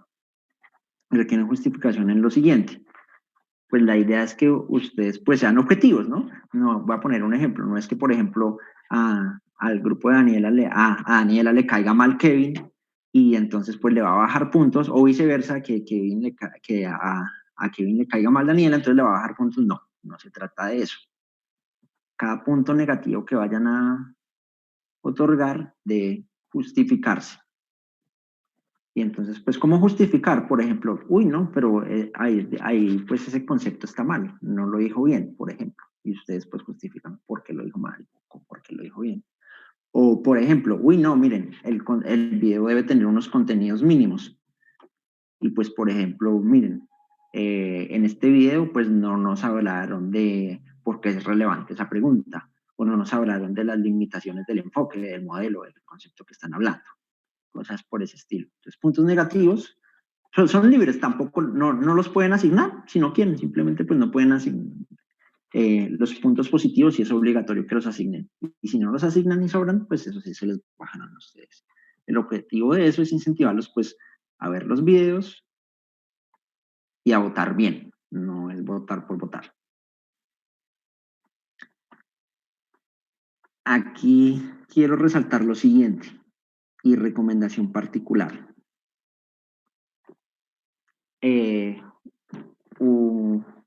Requieren justificación en lo siguiente. Pues la idea es que ustedes pues sean objetivos, ¿no? No, voy a poner un ejemplo. No es que, por ejemplo, al grupo de Daniela, a Daniela le caiga mal Kevin y entonces pues le va a bajar puntos, o viceversa, que a Kevin le caiga mal Daniela, entonces le va a bajar puntos. No, no se trata de eso. Cada punto negativo que vayan a otorgar de justificarse. Y entonces, pues, ¿cómo justificar? Por ejemplo, uy, no, pero ahí, pues, ese concepto está mal, no lo dijo bien, por ejemplo. Y ustedes, pues, justifican por qué lo dijo mal o por qué lo dijo bien. O, por ejemplo, uy, no, miren, el video debe tener unos contenidos mínimos. Y, pues, por ejemplo, miren, en este video, pues, no nos hablaron de por qué es relevante esa pregunta, o no nos hablaron de las limitaciones del enfoque, del modelo, del concepto que están hablando. Cosas por ese estilo. Entonces, puntos negativos son libres, tampoco no los pueden asignar si no quieren, simplemente pues no pueden asignar los puntos positivos y es obligatorio que los asignen. Y si no los asignan y sobran, pues eso sí se les bajan a ustedes. El objetivo de eso es incentivarlos pues a ver los videos y a votar bien, no es votar por votar. Aquí quiero resaltar lo siguiente y recomendación particular.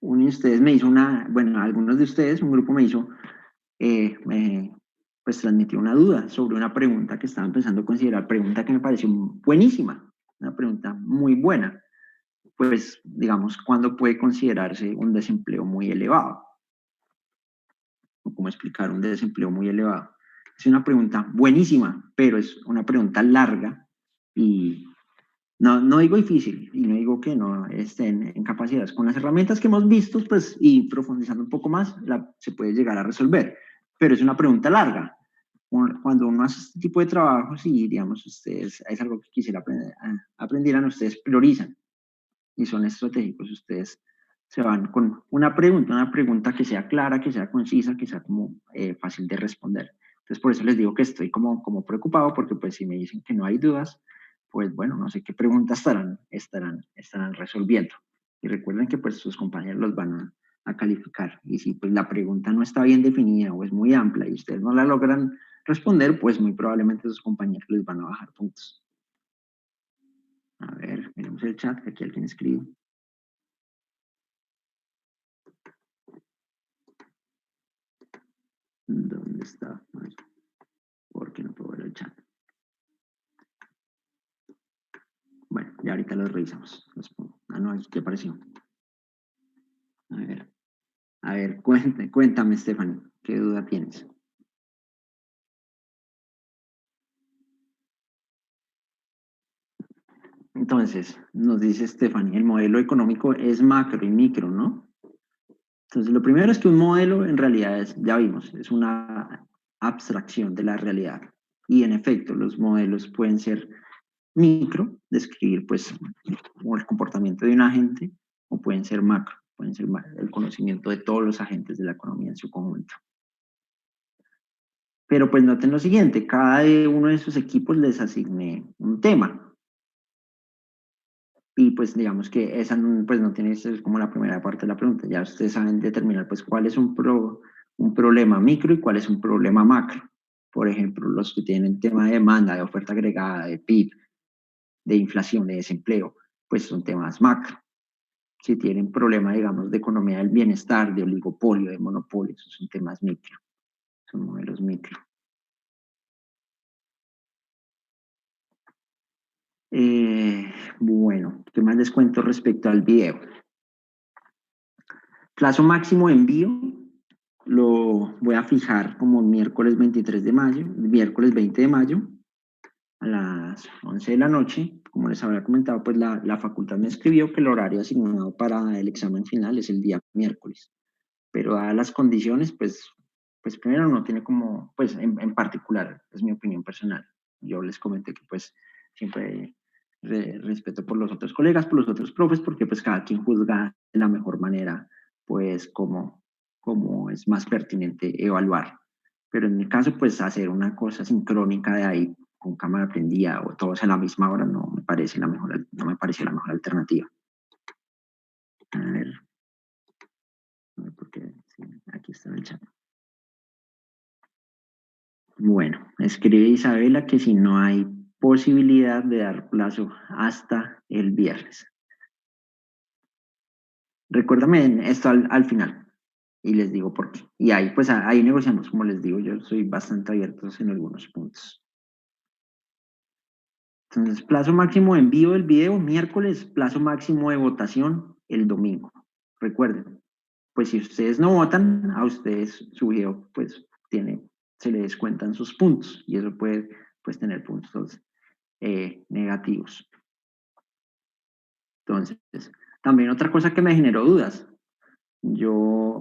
Uno de ustedes me hizo algunos de ustedes, un grupo me hizo, pues transmitió una duda sobre una pregunta que estaba empezando a considerar, pregunta que me pareció buenísima, una pregunta muy buena. Pues, digamos, ¿cuándo puede considerarse un desempleo muy elevado? ¿O cómo explicar un desempleo muy elevado? Es una pregunta buenísima, pero es una pregunta larga y no digo difícil y no digo que no estén en capacidades. Con las herramientas que hemos visto, pues, y profundizando un poco más, se puede llegar a resolver. Pero es una pregunta larga. Cuando uno hace este tipo de trabajos y, digamos, ustedes, es algo que quisiera aprendieran, ustedes priorizan y son estratégicos. Ustedes se van con una pregunta que sea clara, que sea concisa, que sea como fácil de responder. Entonces, por eso les digo que estoy como preocupado, porque pues si me dicen que no hay dudas, pues bueno, no sé qué preguntas estarán resolviendo. Y recuerden que pues sus compañeros los van a calificar. Y si pues la pregunta no está bien definida o es muy amplia y ustedes no la logran responder, pues muy probablemente sus compañeros les van a bajar puntos. A ver, miremos el chat, que aquí alguien escribe. ¿Dónde está? ¿Por qué no puedo ver el chat? Bueno, ya ahorita los revisamos. No, ¿qué apareció? A ver, cuéntame, Stephanie, ¿qué duda tienes? Entonces, nos dice Stephanie, el modelo económico es macro y micro, ¿no? Entonces, lo primero es que un modelo en realidad ya vimos, es una abstracción de la realidad. Y en efecto, los modelos pueden ser micro, describir pues el comportamiento de un agente, o pueden ser macro, pueden ser el conocimiento de todos los agentes de la economía en su conjunto. Pero pues noten lo siguiente, cada uno de esos equipos les asigné un tema. Y pues digamos que esa pues no tiene que ser como la primera parte de la pregunta. Ya ustedes saben determinar pues cuál es un problema micro y cuál es un problema macro. Por ejemplo, los que tienen tema de demanda, de oferta agregada, de PIB, de inflación, de desempleo, pues son temas macro. Si tienen problema, digamos, de economía del bienestar, de oligopolio, de monopolio, esos son temas micro, son modelos micro. Bueno, ¿qué más les cuento respecto al video? Plazo máximo de envío lo voy a fijar como miércoles 23 de mayo, miércoles 20 de mayo, a las 11 de la noche. Como les había comentado, pues la facultad me escribió que el horario asignado para el examen final es el día miércoles. Pero dadas las condiciones, pues primero no tiene como, pues en particular, es mi opinión personal. Yo les comenté que pues siempre respeto por los otros colegas, por los otros profes, porque pues cada quien juzga de la mejor manera, pues como es más pertinente evaluar. Pero en mi caso, pues hacer una cosa sincrónica de ahí con cámara prendida o todos a la misma hora no me parece no me pareció la mejor alternativa. A ver, porque sí, aquí está el chat. Bueno, escribe Isabela que si no hay posibilidad de dar plazo hasta el viernes. Recuérdame esto al final y les digo por qué. Y ahí pues ahí negociamos, como les digo, yo soy bastante abierto en algunos puntos. Entonces, plazo máximo de envío del video miércoles, plazo máximo de votación el domingo. Recuerden, pues si ustedes no votan, a ustedes su video pues se le descuentan sus puntos y eso puede pues tener puntos negativos. Entonces, también otra cosa que me generó dudas.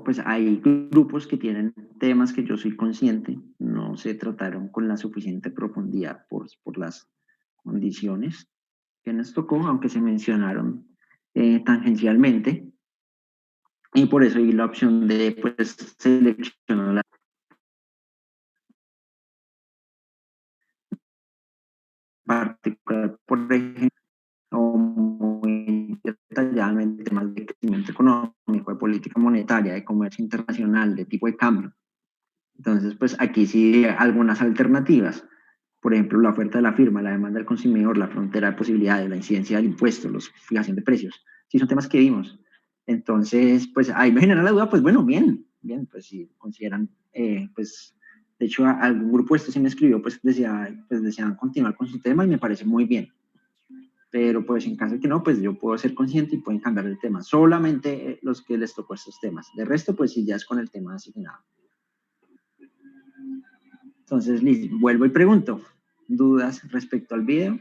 Pues hay grupos que tienen temas que yo soy consciente, no se trataron con la suficiente profundidad por las condiciones que nos tocó, aunque se mencionaron tangencialmente, y por eso hay la opción de pues seleccionar la particular, por ejemplo, o muy detalladamente temas de crecimiento económico, de política monetaria, de comercio internacional, de tipo de cambio. Entonces, pues aquí sí hay algunas alternativas. Por ejemplo, la oferta de la firma, la demanda del consumidor, la frontera de posibilidades, la incidencia del impuesto, la fijación de precios. Sí, son temas que vimos. Entonces, pues ahí me genera la duda, pues bueno, bien, pues si consideran, pues, de hecho, algún grupo este sí me escribió, pues desean continuar con su tema y me parece muy bien. Pero pues en caso de que no, pues yo puedo ser consciente y pueden cambiar el tema. Solamente los que les tocó estos temas. De resto, pues sí, ya es con el tema asignado. Entonces, Liz, vuelvo y pregunto, ¿dudas respecto al video?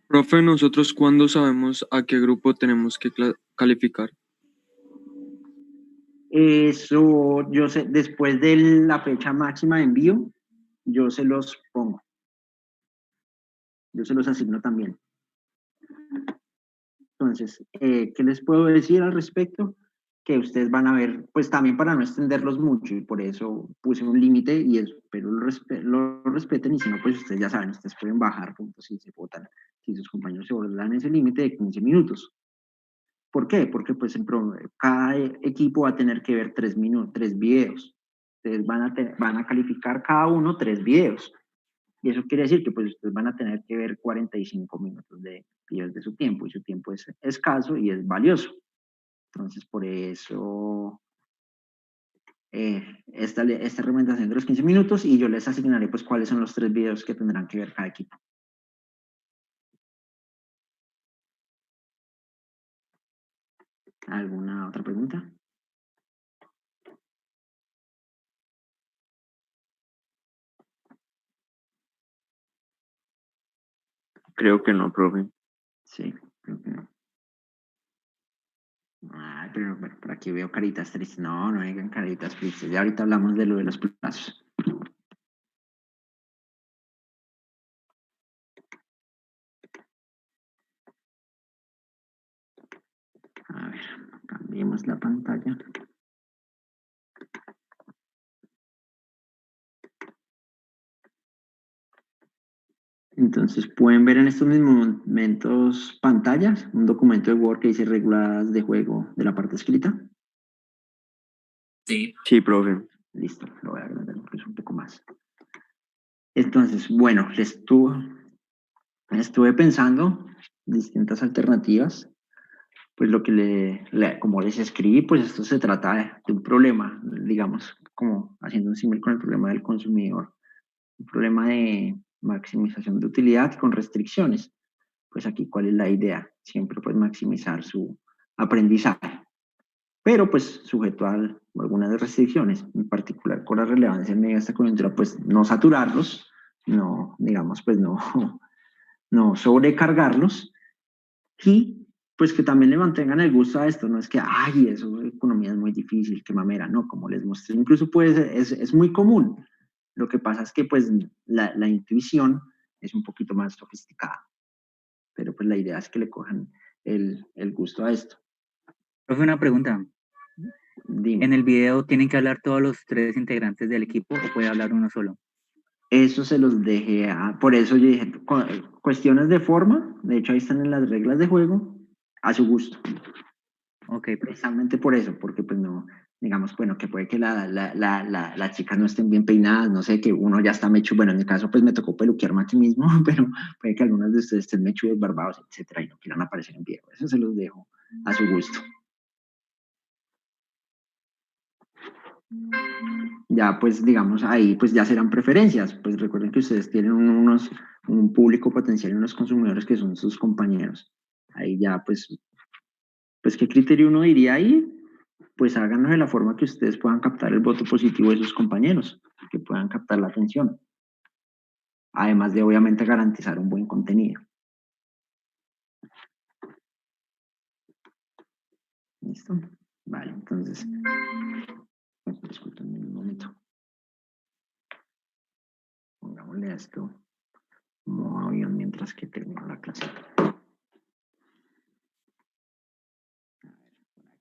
Profe, ¿nosotros cuándo sabemos a qué grupo tenemos que calificar?
Eso, yo sé, después de la fecha máxima de envío, yo se los pongo. Yo se los asigno también. Entonces, ¿qué les puedo decir al respecto? Que ustedes van a ver, pues también para no extenderlos mucho, y por eso puse un límite y espero lo respeten, y si no, pues ustedes ya saben, ustedes pueden bajar puntos si se votan, si sus compañeros se burlan ese límite de 15 minutos. ¿Por qué? Porque pues cada equipo va a tener que ver 3 videos. Ustedes van a calificar cada uno 3 videos. Y eso quiere decir que pues ustedes van a tener que ver 45 minutos de videos de su tiempo, y su tiempo es escaso y es valioso. Entonces, por eso esta recomendación de los 15 minutos, y yo les asignaré pues cuáles son los 3 videos que tendrán que ver cada equipo. ¿Alguna otra pregunta?
Creo que no, profe.
Sí, creo que no. Ay, pero por aquí veo caritas tristes. No, no digan caritas tristes. Ya ahorita hablamos de lo de los plazos. A ver, cambiemos la pantalla. Entonces, pueden ver en estos mismos momentos pantallas, un documento de Word que dice reglas de juego de la parte escrita.
Sí.
Sí, profe.
Listo, lo voy a agrandar incluso un poco más. Entonces, bueno, estuve pensando distintas alternativas. Pues lo que como les escribí, pues esto se trata de un problema, digamos, como haciendo un símil con el problema del consumidor, un problema de maximización de utilidad con restricciones. Pues aquí, ¿cuál es la idea? Siempre pues maximizar su aprendizaje, pero pues sujeto a algunas restricciones, en particular con la relevancia en medio de esta coyuntura, pues no saturarlos, no, digamos, pues no sobrecargarlos, y pues que también le mantengan el gusto a esto. No es que, ay, eso de economía es muy difícil, qué mamera, no, como les mostré, incluso es muy común. Lo que pasa es que pues la intuición es un poquito más sofisticada, pero pues la idea es que le cojan el gusto a esto.
Profe, una pregunta.
Dime.
¿En el video tienen que hablar todos los 3 integrantes del equipo o puede hablar uno solo?
Eso se los dejé, por eso yo dije, cuestiones de forma, de hecho ahí están en las reglas de juego, a su gusto.
Ok, profe.
Precisamente por eso, porque pues no, digamos, bueno, que puede que las chicas no estén bien peinadas, no sé, que uno ya está mechudo, bueno, en mi caso pues me tocó peluquearme aquí mismo, pero puede que algunas de ustedes estén mechudos, barbados, etcétera, y no quieran aparecer en video. Eso se los dejo a su gusto. Ya pues digamos ahí pues ya serán preferencias, pues recuerden que ustedes tienen un público potencial y unos consumidores que son sus compañeros. Ahí ya pues ¿qué criterio uno diría ahí? Pues háganlo de la forma que ustedes puedan captar el voto positivo de sus compañeros, que puedan captar la atención, además de obviamente garantizar un buen contenido. ¿Listo? Vale, entonces, disculpen un momento. Pongámosle a esto modo avión mientras que termino la clase.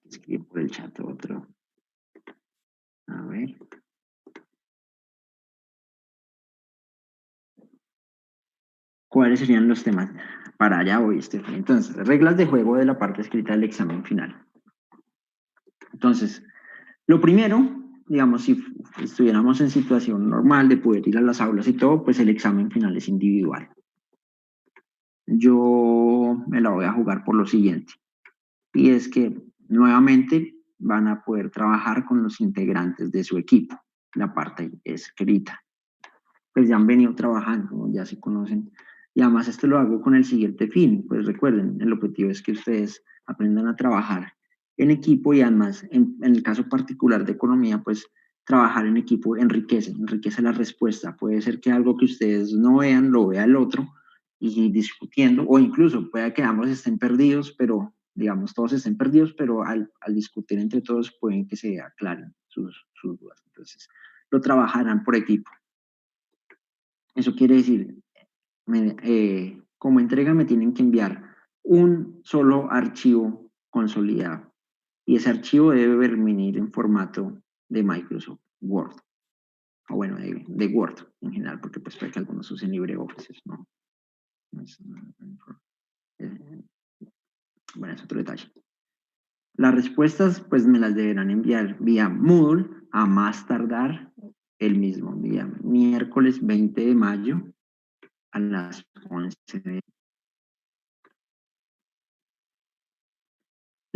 Escribo por el chat otro. A ver. ¿Cuáles serían los temas? Para allá voy, Estefan. Entonces, reglas de juego de la parte escrita del examen final. Entonces, lo primero, digamos, si estuviéramos en situación normal de poder ir a las aulas y todo, pues el examen final es individual. Yo me la voy a jugar por lo siguiente. Y es que nuevamente van a poder trabajar con los integrantes de su equipo, la parte escrita. Pues ya han venido trabajando, ya se conocen. Y además esto lo hago con el siguiente fin. Pues recuerden, el objetivo es que ustedes aprendan a trabajar en equipo y además, en el caso particular de economía, pues trabajar en equipo enriquece la respuesta. Puede ser que algo que ustedes no vean, lo vea el otro y discutiendo, o incluso puede que ambos estén perdidos, pero digamos, todos estén perdidos, pero al discutir entre todos pueden que se aclaren sus dudas. Entonces, lo trabajarán por equipo. Eso quiere decir, como entrega me tienen que enviar un solo archivo consolidado y ese archivo debe venir en formato de Microsoft Word, o bueno, de Word en general, porque pues puede que algunos usen LibreOffice, ¿no? Bueno, es otro detalle. Las respuestas pues me las deberán enviar vía Moodle a más tardar el mismo día, miércoles 20 de mayo a las 11 de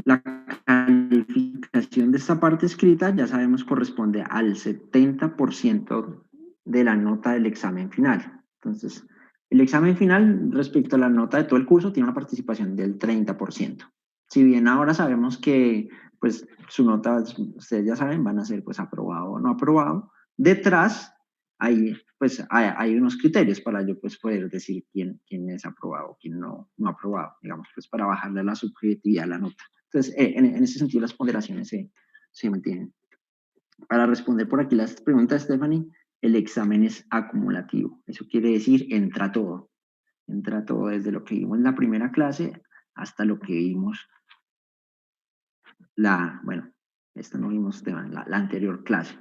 La calificación de esta parte escrita, ya sabemos, corresponde al 70% de la nota del examen final. Entonces, el examen final respecto a la nota de todo el curso tiene una participación del 30%. Si bien ahora sabemos que pues su nota, ustedes ya saben, van a ser pues aprobado o no aprobado, detrás hay unos criterios para yo pues poder decir quién es aprobado, quién no aprobado, digamos, pues para bajarle la subjetividad a la nota. Entonces, en ese sentido, las ponderaciones se mantienen. Para responder por aquí las preguntas, Stephanie, el examen es acumulativo. Eso quiere decir, entra todo. Entra todo desde lo que vimos en la primera clase hasta lo que vimos esta no vimos la anterior clase.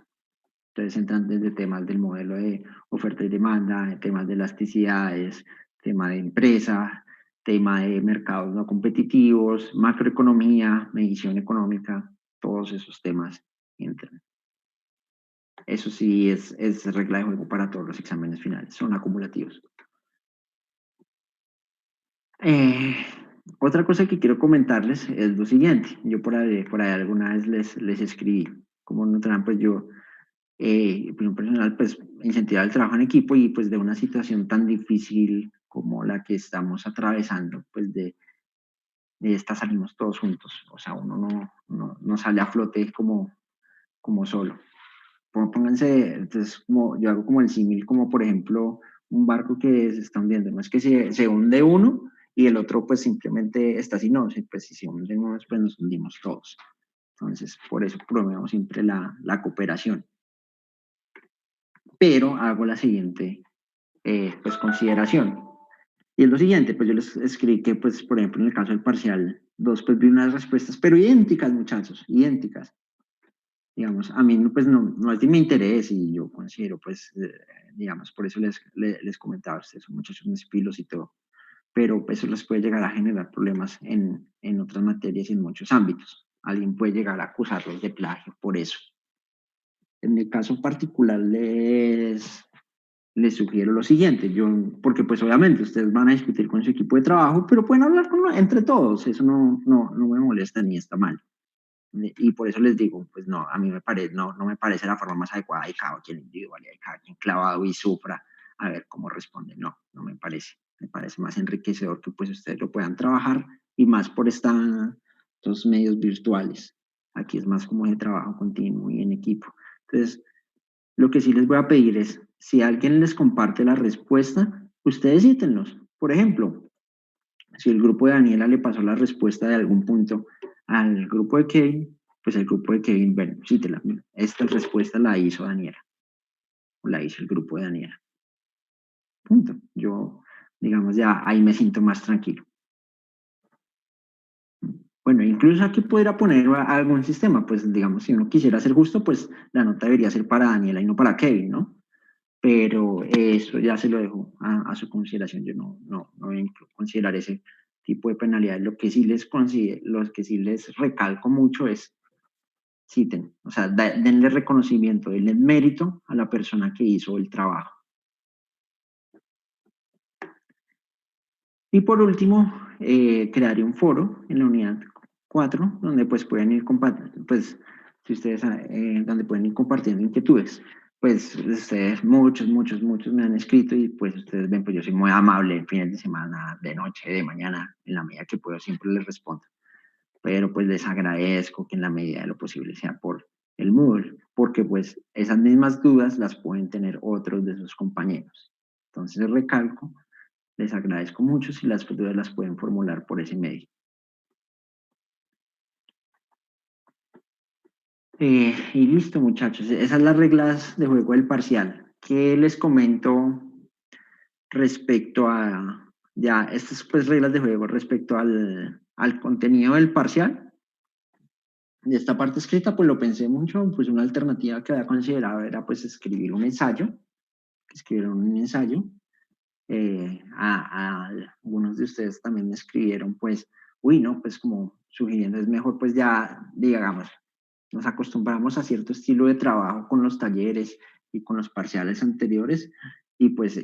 Entonces, entran desde temas del modelo de oferta y demanda, temas de elasticidades, tema de empresa, tema de mercados no competitivos, macroeconomía, medición económica, todos esos temas entran. Eso sí es regla de juego para todos los exámenes finales, son acumulativos. Otra cosa que quiero comentarles es lo siguiente. Yo por ahí alguna vez les escribí, como notarán, pues yo, opinión personal, pues incentivar el trabajo en equipo y pues de una situación tan difícil como la que estamos atravesando, pues de esta salimos todos juntos. O sea, uno no sale a flote como solo. Pónganse, entonces, como yo hago como el símil, como por ejemplo, un barco que se están viendo, no es que se hunde uno y el otro pues simplemente está así, no, pues si se hunde uno, pues nos hundimos todos. Entonces, por eso promovemos siempre la cooperación. Pero hago la siguiente pues consideración. Y es lo siguiente, pues yo les escribí que, pues, por ejemplo, en el caso del parcial 2, pues vi unas respuestas, pero idénticas, muchachos, idénticas. Digamos, a mí pues no es de mi interés y yo considero pues, digamos, por eso les comentaba, ustedes son muchachos muy pilos y todo, pero eso les puede llegar a generar problemas en otras materias y en muchos ámbitos. alguien puede llegar a acusarlos de plagio por eso. En mi caso particular les sugiero lo siguiente, porque pues obviamente ustedes van a discutir con su equipo de trabajo, pero pueden hablar entre todos, eso no me molesta ni está mal. Y por eso les digo, pues no, a mí no me parece la forma más adecuada de cada quien individual y de cada quien clavado y sufra a ver cómo responde. No me parece. Me parece más enriquecedor que pues ustedes lo puedan trabajar y más por estos medios virtuales. Aquí es más como de trabajo continuo y en equipo. Entonces, lo que sí les voy a pedir es, si alguien les comparte la respuesta, ustedes cítenlos. Por ejemplo, si el grupo de Daniela le pasó la respuesta de algún punto al grupo de Kevin, pues el grupo de Kevin, bueno, cítela. Esta respuesta la hizo Daniela, o la hizo el grupo de Daniela. Punto. Yo, digamos, ya ahí me siento más tranquilo. Bueno, incluso aquí podría poner algún sistema, pues digamos, si uno quisiera ser justo, pues la nota debería ser para Daniela y no para Kevin, ¿no? Pero eso ya se lo dejo a su consideración. Yo no voy a considerar ese tipo de penalidades. Lo que sí les recalco mucho es citen, o sea, denle reconocimiento, denle mérito a la persona que hizo el trabajo. Y por último, crearé un foro en la unidad 4, donde pues pueden ir compartiendo, pues, si ustedes, donde pueden ir compartiendo inquietudes. Pues ustedes, muchos me han escrito y pues ustedes ven, pues yo soy muy amable en fines de semana, de noche, de mañana, en la medida que puedo siempre les respondo. Pero pues les agradezco que en la medida de lo posible sea por el Moodle, porque pues esas mismas dudas las pueden tener otros de sus compañeros. Entonces recalco, les agradezco mucho si las dudas las pueden formular por ese medio. Y listo, muchachos. Esas son las reglas de juego del parcial. ¿Qué les comento respecto a ya estas pues reglas de juego respecto al contenido del parcial? De esta parte escrita, pues lo pensé mucho, pues una alternativa que había considerado era pues escribir un ensayo, a algunos de ustedes también me escribieron pues, no, pues como sugiriendo es mejor pues ya, digamos, nos acostumbramos a cierto estilo de trabajo con los talleres y con los parciales anteriores y pues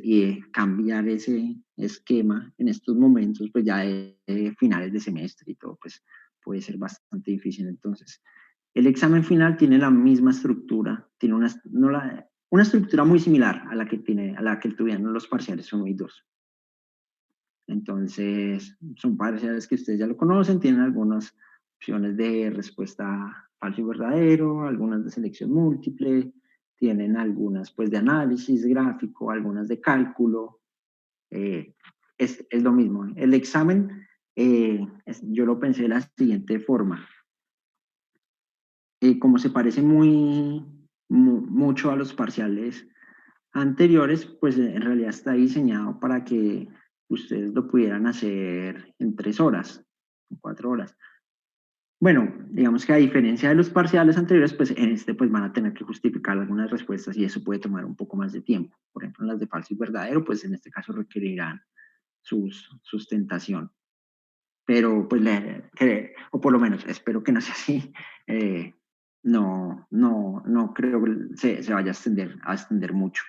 cambiar ese esquema en estos momentos pues ya de finales de semestre y todo pues puede ser bastante difícil. Entonces el examen final tiene la misma estructura, tiene una estructura muy similar a la que tuvieron los parciales 1 y 2. Entonces, son parciales que ustedes ya lo conocen, tienen algunas opciones de respuesta falso y verdadero, algunas de selección múltiple, tienen algunas pues de análisis gráfico, algunas de cálculo. Es lo mismo. El examen, yo lo pensé de la siguiente forma. Como se parece mucho a los parciales anteriores, pues en realidad está diseñado para que ustedes lo pudieran hacer en 3 horas, en 4 horas. Bueno, digamos que a diferencia de los parciales anteriores, pues en este pues van a tener que justificar algunas respuestas y eso puede tomar un poco más de tiempo. Por ejemplo, en las de falso y verdadero, pues en este caso requerirán su sustentación. Pero pues, o por lo menos espero que no sea así, no creo que se vaya a extender mucho.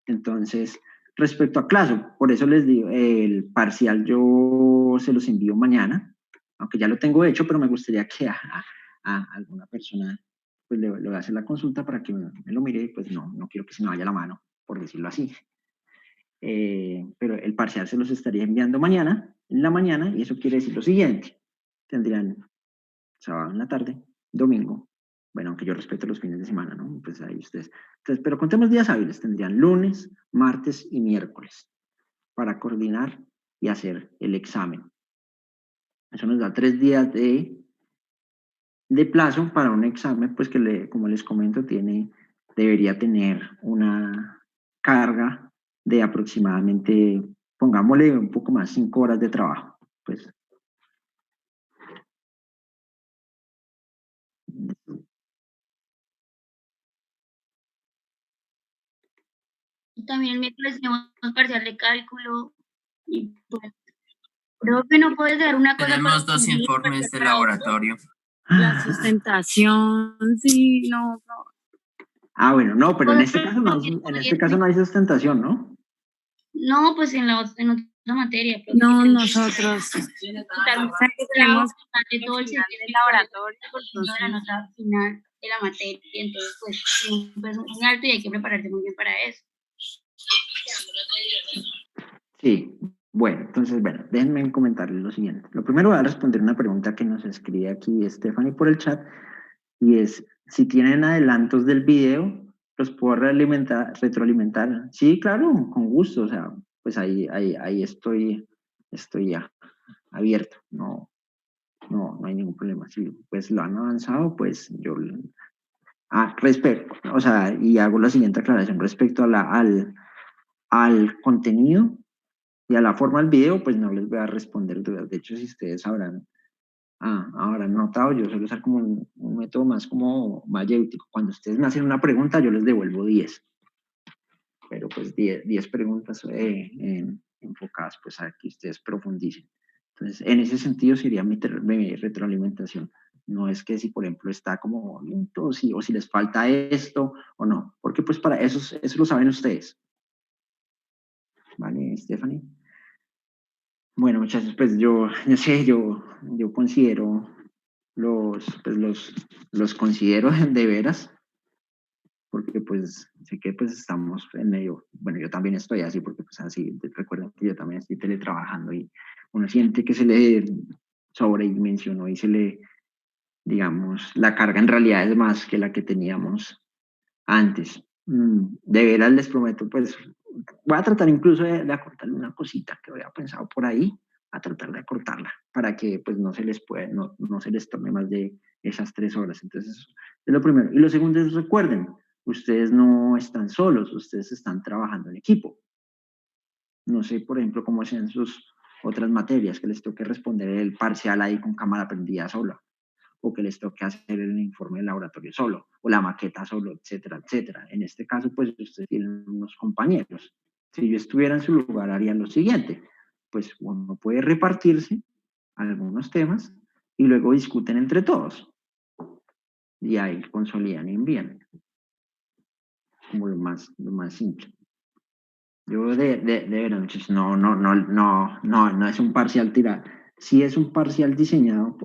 Entonces, respecto a Claso, por eso les digo, el parcial yo se los envío mañana, aunque ya lo tengo hecho, pero me gustaría que a alguna persona pues le voy a hacer la consulta para que me lo mire, pues no quiero que se me vaya la mano, por decirlo así. Pero el parcial se los estaría enviando mañana, en la mañana, y eso quiere decir lo siguiente. Tendrían sábado en la tarde, domingo, bueno, aunque yo respeto los fines de semana, ¿no? Pues ahí ustedes. Entonces, pero contemos días hábiles, tendrían lunes, martes y miércoles para coordinar y hacer el examen. Eso nos da 3 días de plazo para un examen, pues que como les comento, debería tener una carga de aproximadamente, pongámosle un poco más, 5 horas de trabajo. Pues.
También el miércoles tenemos parcial de cálculo y pues, creo que no puedes dar una cosa.
Tenemos 2 informes de laboratorio.
La sustentación, sí, no.
Ah, bueno, no, pero en
Pues,
este caso no hay sustentación, ¿no?
No, pues en otra materia. Pero
No,
que
nosotros.
quitar un
O sea, que
grado
tenemos
de todo el
final
semestre
del laboratorio.
por ciento de la nota final de la materia. Entonces, pues, siempre es muy alto y hay que prepararse muy bien para eso.
Sí, bueno, entonces, bueno, déjenme comentarles lo siguiente. Lo primero voy a responder una pregunta que nos escribe aquí Stephanie por el chat, y es, si tienen adelantos del video, ¿los puedo retroalimentar? Sí, claro, con gusto, o sea, pues ahí estoy ya abierto, no hay ningún problema. Si pues lo han avanzado, pues yo... respecto, o sea, y hago la siguiente aclaración respecto a al contenido y a la forma del video, pues no les voy a responder dudas. De hecho, si ustedes habrán notado, yo suelo usar como un método más como mayéutico. Cuando ustedes me hacen una pregunta, yo les devuelvo 10. Pero pues 10 preguntas enfocadas pues a que ustedes profundicen. Entonces, en ese sentido sería mi retroalimentación. No es que si, por ejemplo, está como lento, o si les falta esto o no, porque pues para eso lo saben ustedes. ¿Vale, Stephanie? Bueno, muchachos, pues yo considero los considero de veras, porque pues sé que pues estamos en medio, bueno, yo también estoy así, porque pues así, recuerden que yo también estoy teletrabajando y uno siente que se le sobredimensionó y se le, digamos, la carga en realidad es más que la que teníamos antes. De veras les prometo, pues voy a tratar incluso de acortarle una cosita que había pensado por ahí, a tratar de acortarla para que pues no se les no se les tome más de esas 3 horas. Entonces, es lo primero. Y lo segundo es, recuerden, ustedes no están solos, ustedes están trabajando en equipo. No sé, por ejemplo, cómo hacen sus otras materias, que les toque responder el parcial ahí con cámara prendida sola, o que les toque hacer el informe de laboratorio solo, o la maqueta solo, etcétera, etcétera. En este caso, pues ustedes tienen unos compañeros. Si yo estuviera en su lugar, haría lo siguiente, pues uno puede repartirse algunos temas y luego discuten entre todos. Y ahí consolidan y envían. Como lo más simple. Yo de verdad, no es un parcial tirado. Sí es un parcial diseñado,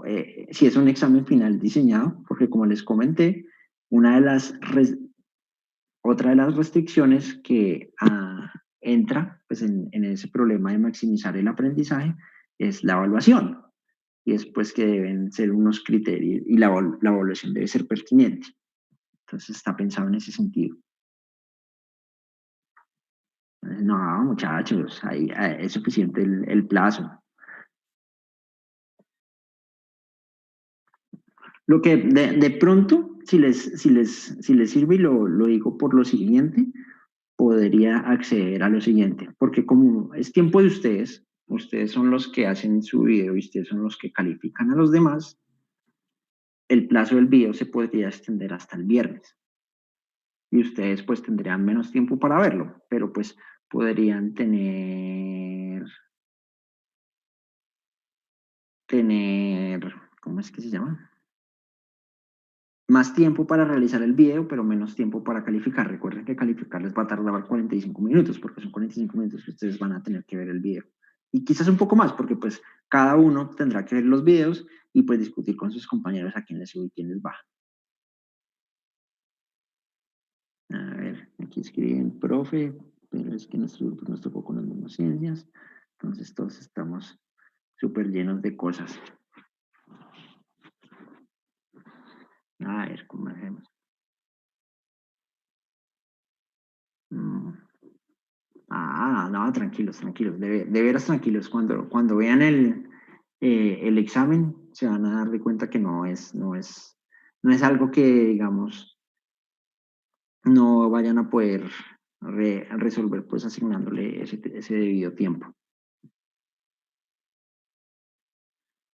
sí es un examen final diseñado, porque como les comenté, otra de las restricciones que entra pues en ese problema de maximizar el aprendizaje es la evaluación. Y después que deben ser unos criterios y la evaluación debe ser pertinente. Entonces está pensado en ese sentido. No, muchachos, ahí es suficiente el plazo. Lo que de pronto, si les sirve, y lo digo por lo siguiente, podría acceder a lo siguiente, porque como es tiempo de ustedes son los que hacen su video y ustedes son los que califican a los demás, el plazo del video se podría extender hasta el viernes. Y ustedes pues tendrían menos tiempo para verlo, pero pues podrían tener, ¿cómo es que se llama? Más tiempo para realizar el video, pero menos tiempo para calificar. Recuerden que calificar les va a tardar 45 minutos, porque son 45 minutos que ustedes van a tener que ver el video. Y quizás un poco más, porque pues cada uno tendrá que ver los videos y pues discutir con sus compañeros a quién les sube y quién les baja. A ver, aquí escriben profe, pero es que nuestro grupo nos tocó con las mismas ciencias, entonces todos estamos súper llenos de cosas. A ver, ¿cómo hacemos? No, tranquilos, de veras tranquilos. Cuando vean el examen, se van a dar de cuenta que no es algo que, digamos, no vayan a poder resolver, pues asignándole ese debido tiempo.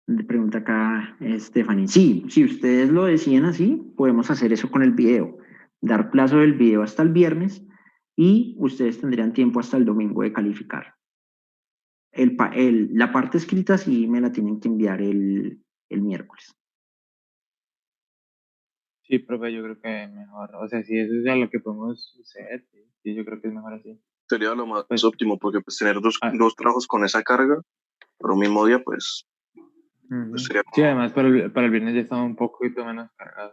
Le pregunta acá Stephanie. Sí, si ustedes lo deciden así, podemos hacer eso con el video. Dar plazo del video hasta el viernes y ustedes tendrían tiempo hasta el domingo de calificar. La parte escrita sí me la tienen que enviar el miércoles.
Sí, profe, yo creo que mejor. O sea, si eso es a lo que podemos hacer, sí, sí, yo creo que es mejor así.
Sería lo más
Pues,
óptimo, porque pues tener
ah,
dos trabajos con esa carga por un mismo día, pues
ujú.
sería
Sí,
como,
además para el viernes ya estamos un poquito menos cargados.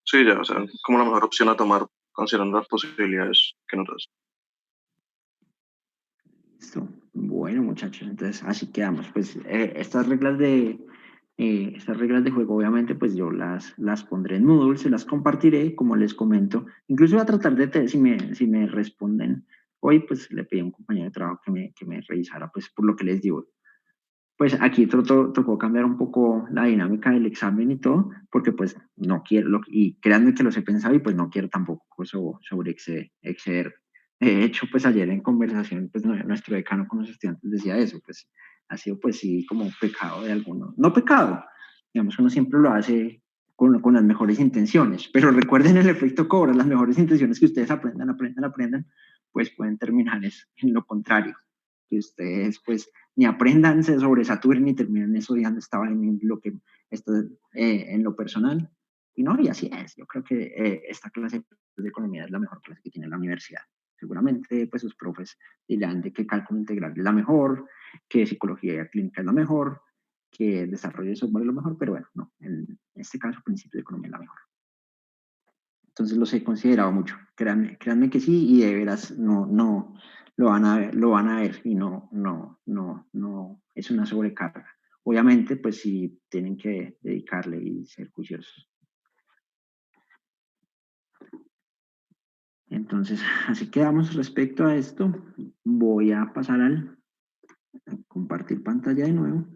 sí, ya, o sea,
Entonces,
como la mejor opción a tomar considerando las posibilidades que nos das.
Listo. Bueno, muchachos, entonces así quedamos. Pues estas reglas de juego, obviamente, pues yo las pondré en Moodle, se las compartiré, como les comento. Incluso voy a tratar si me responden hoy, pues le pedí a un compañero de trabajo que me revisara, pues por lo que les digo. Pues aquí tocó cambiar un poco la dinámica del examen y todo, porque pues no quiero, y créanme que los he pensado y pues no quiero tampoco sobre exceder. De hecho, pues ayer en conversación, pues nuestro decano con los estudiantes decía eso, pues ha sido pues sí como un pecado de algunos, no pecado, digamos, uno siempre lo hace con las mejores intenciones, pero recuerden el efecto cobra, las mejores intenciones que ustedes aprendan, pues pueden terminar en lo contrario, que ustedes pues ni aprendan, se sobresaturen ni terminen estudiando esta vaina en lo que esto, en lo personal. Y no, y así es. Yo creo que esta clase de economía es la mejor clase que tiene la universidad. Seguramente, pues sus profes dirán de que cálculo integral es la mejor, que psicología clínica es la mejor, que desarrollo de software es lo mejor, pero bueno, no, en este caso, principio de economía es la mejor. Entonces los he considerado mucho. Créanme que sí, y de veras no lo van a ver y no es una sobrecarga. Obviamente, pues sí tienen que dedicarle y ser juiciosos. Entonces, así quedamos respecto a esto. Voy a pasar a compartir pantalla de nuevo.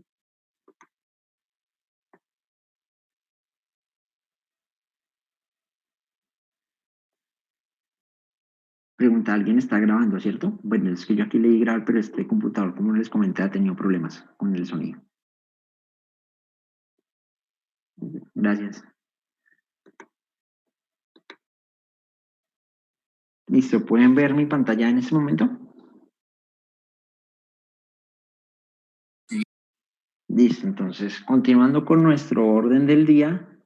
Pregunta, ¿alguien está grabando, cierto? Bueno, es que yo aquí le di grabar, pero este computador, como les comenté, ha tenido problemas con el sonido. Gracias. Listo, ¿pueden ver mi pantalla en este momento?
Sí.
Listo, entonces, continuando con nuestro orden del día,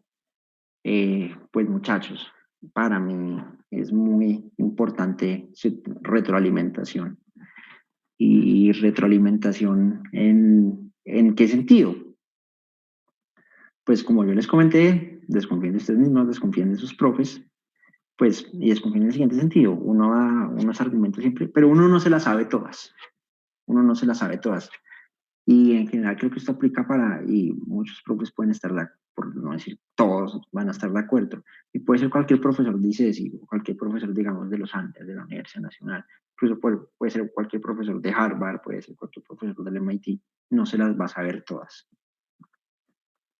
pues muchachos, para mí es muy importante su retroalimentación. ¿Y retroalimentación en qué sentido? Pues como yo les comenté, desconfíen de ustedes mismos, desconfíen de sus profes, pues, y desconfíen en el siguiente sentido, uno da unos argumentos siempre, pero uno no se las sabe todas, uno no se las sabe todas. Y en general creo que esto aplica y muchos profes pueden estar, por no decir todos, van a estar de acuerdo. Y puede ser cualquier profesor de ICESI, o cualquier profesor, digamos, de los Andes, de la Universidad Nacional, incluso puede ser cualquier profesor de Harvard, puede ser cualquier profesor del MIT, no se las va a saber todas.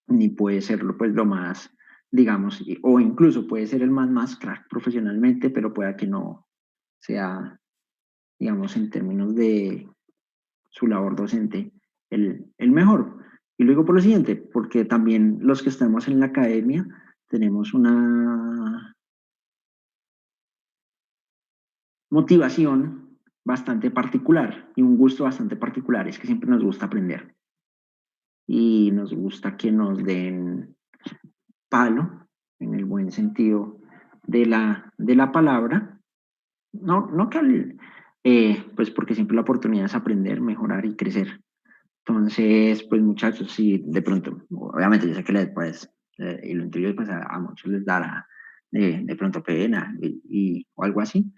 Ni puede serlo, pues, lo más, digamos, o incluso puede ser el más crack profesionalmente, pero pueda que no sea, digamos, en términos de su labor docente el mejor. Y luego por lo siguiente, porque también los que estamos en la academia tenemos una motivación bastante particular y un gusto bastante particular, es que siempre nos gusta aprender y nos gusta que nos den palo, en el buen sentido de la palabra, no que pues porque siempre la oportunidad es aprender, mejorar y crecer. Entonces, pues muchachos, si de pronto, obviamente yo sé que pues, y lo interior pues a muchos les dará de pronto pena o algo así.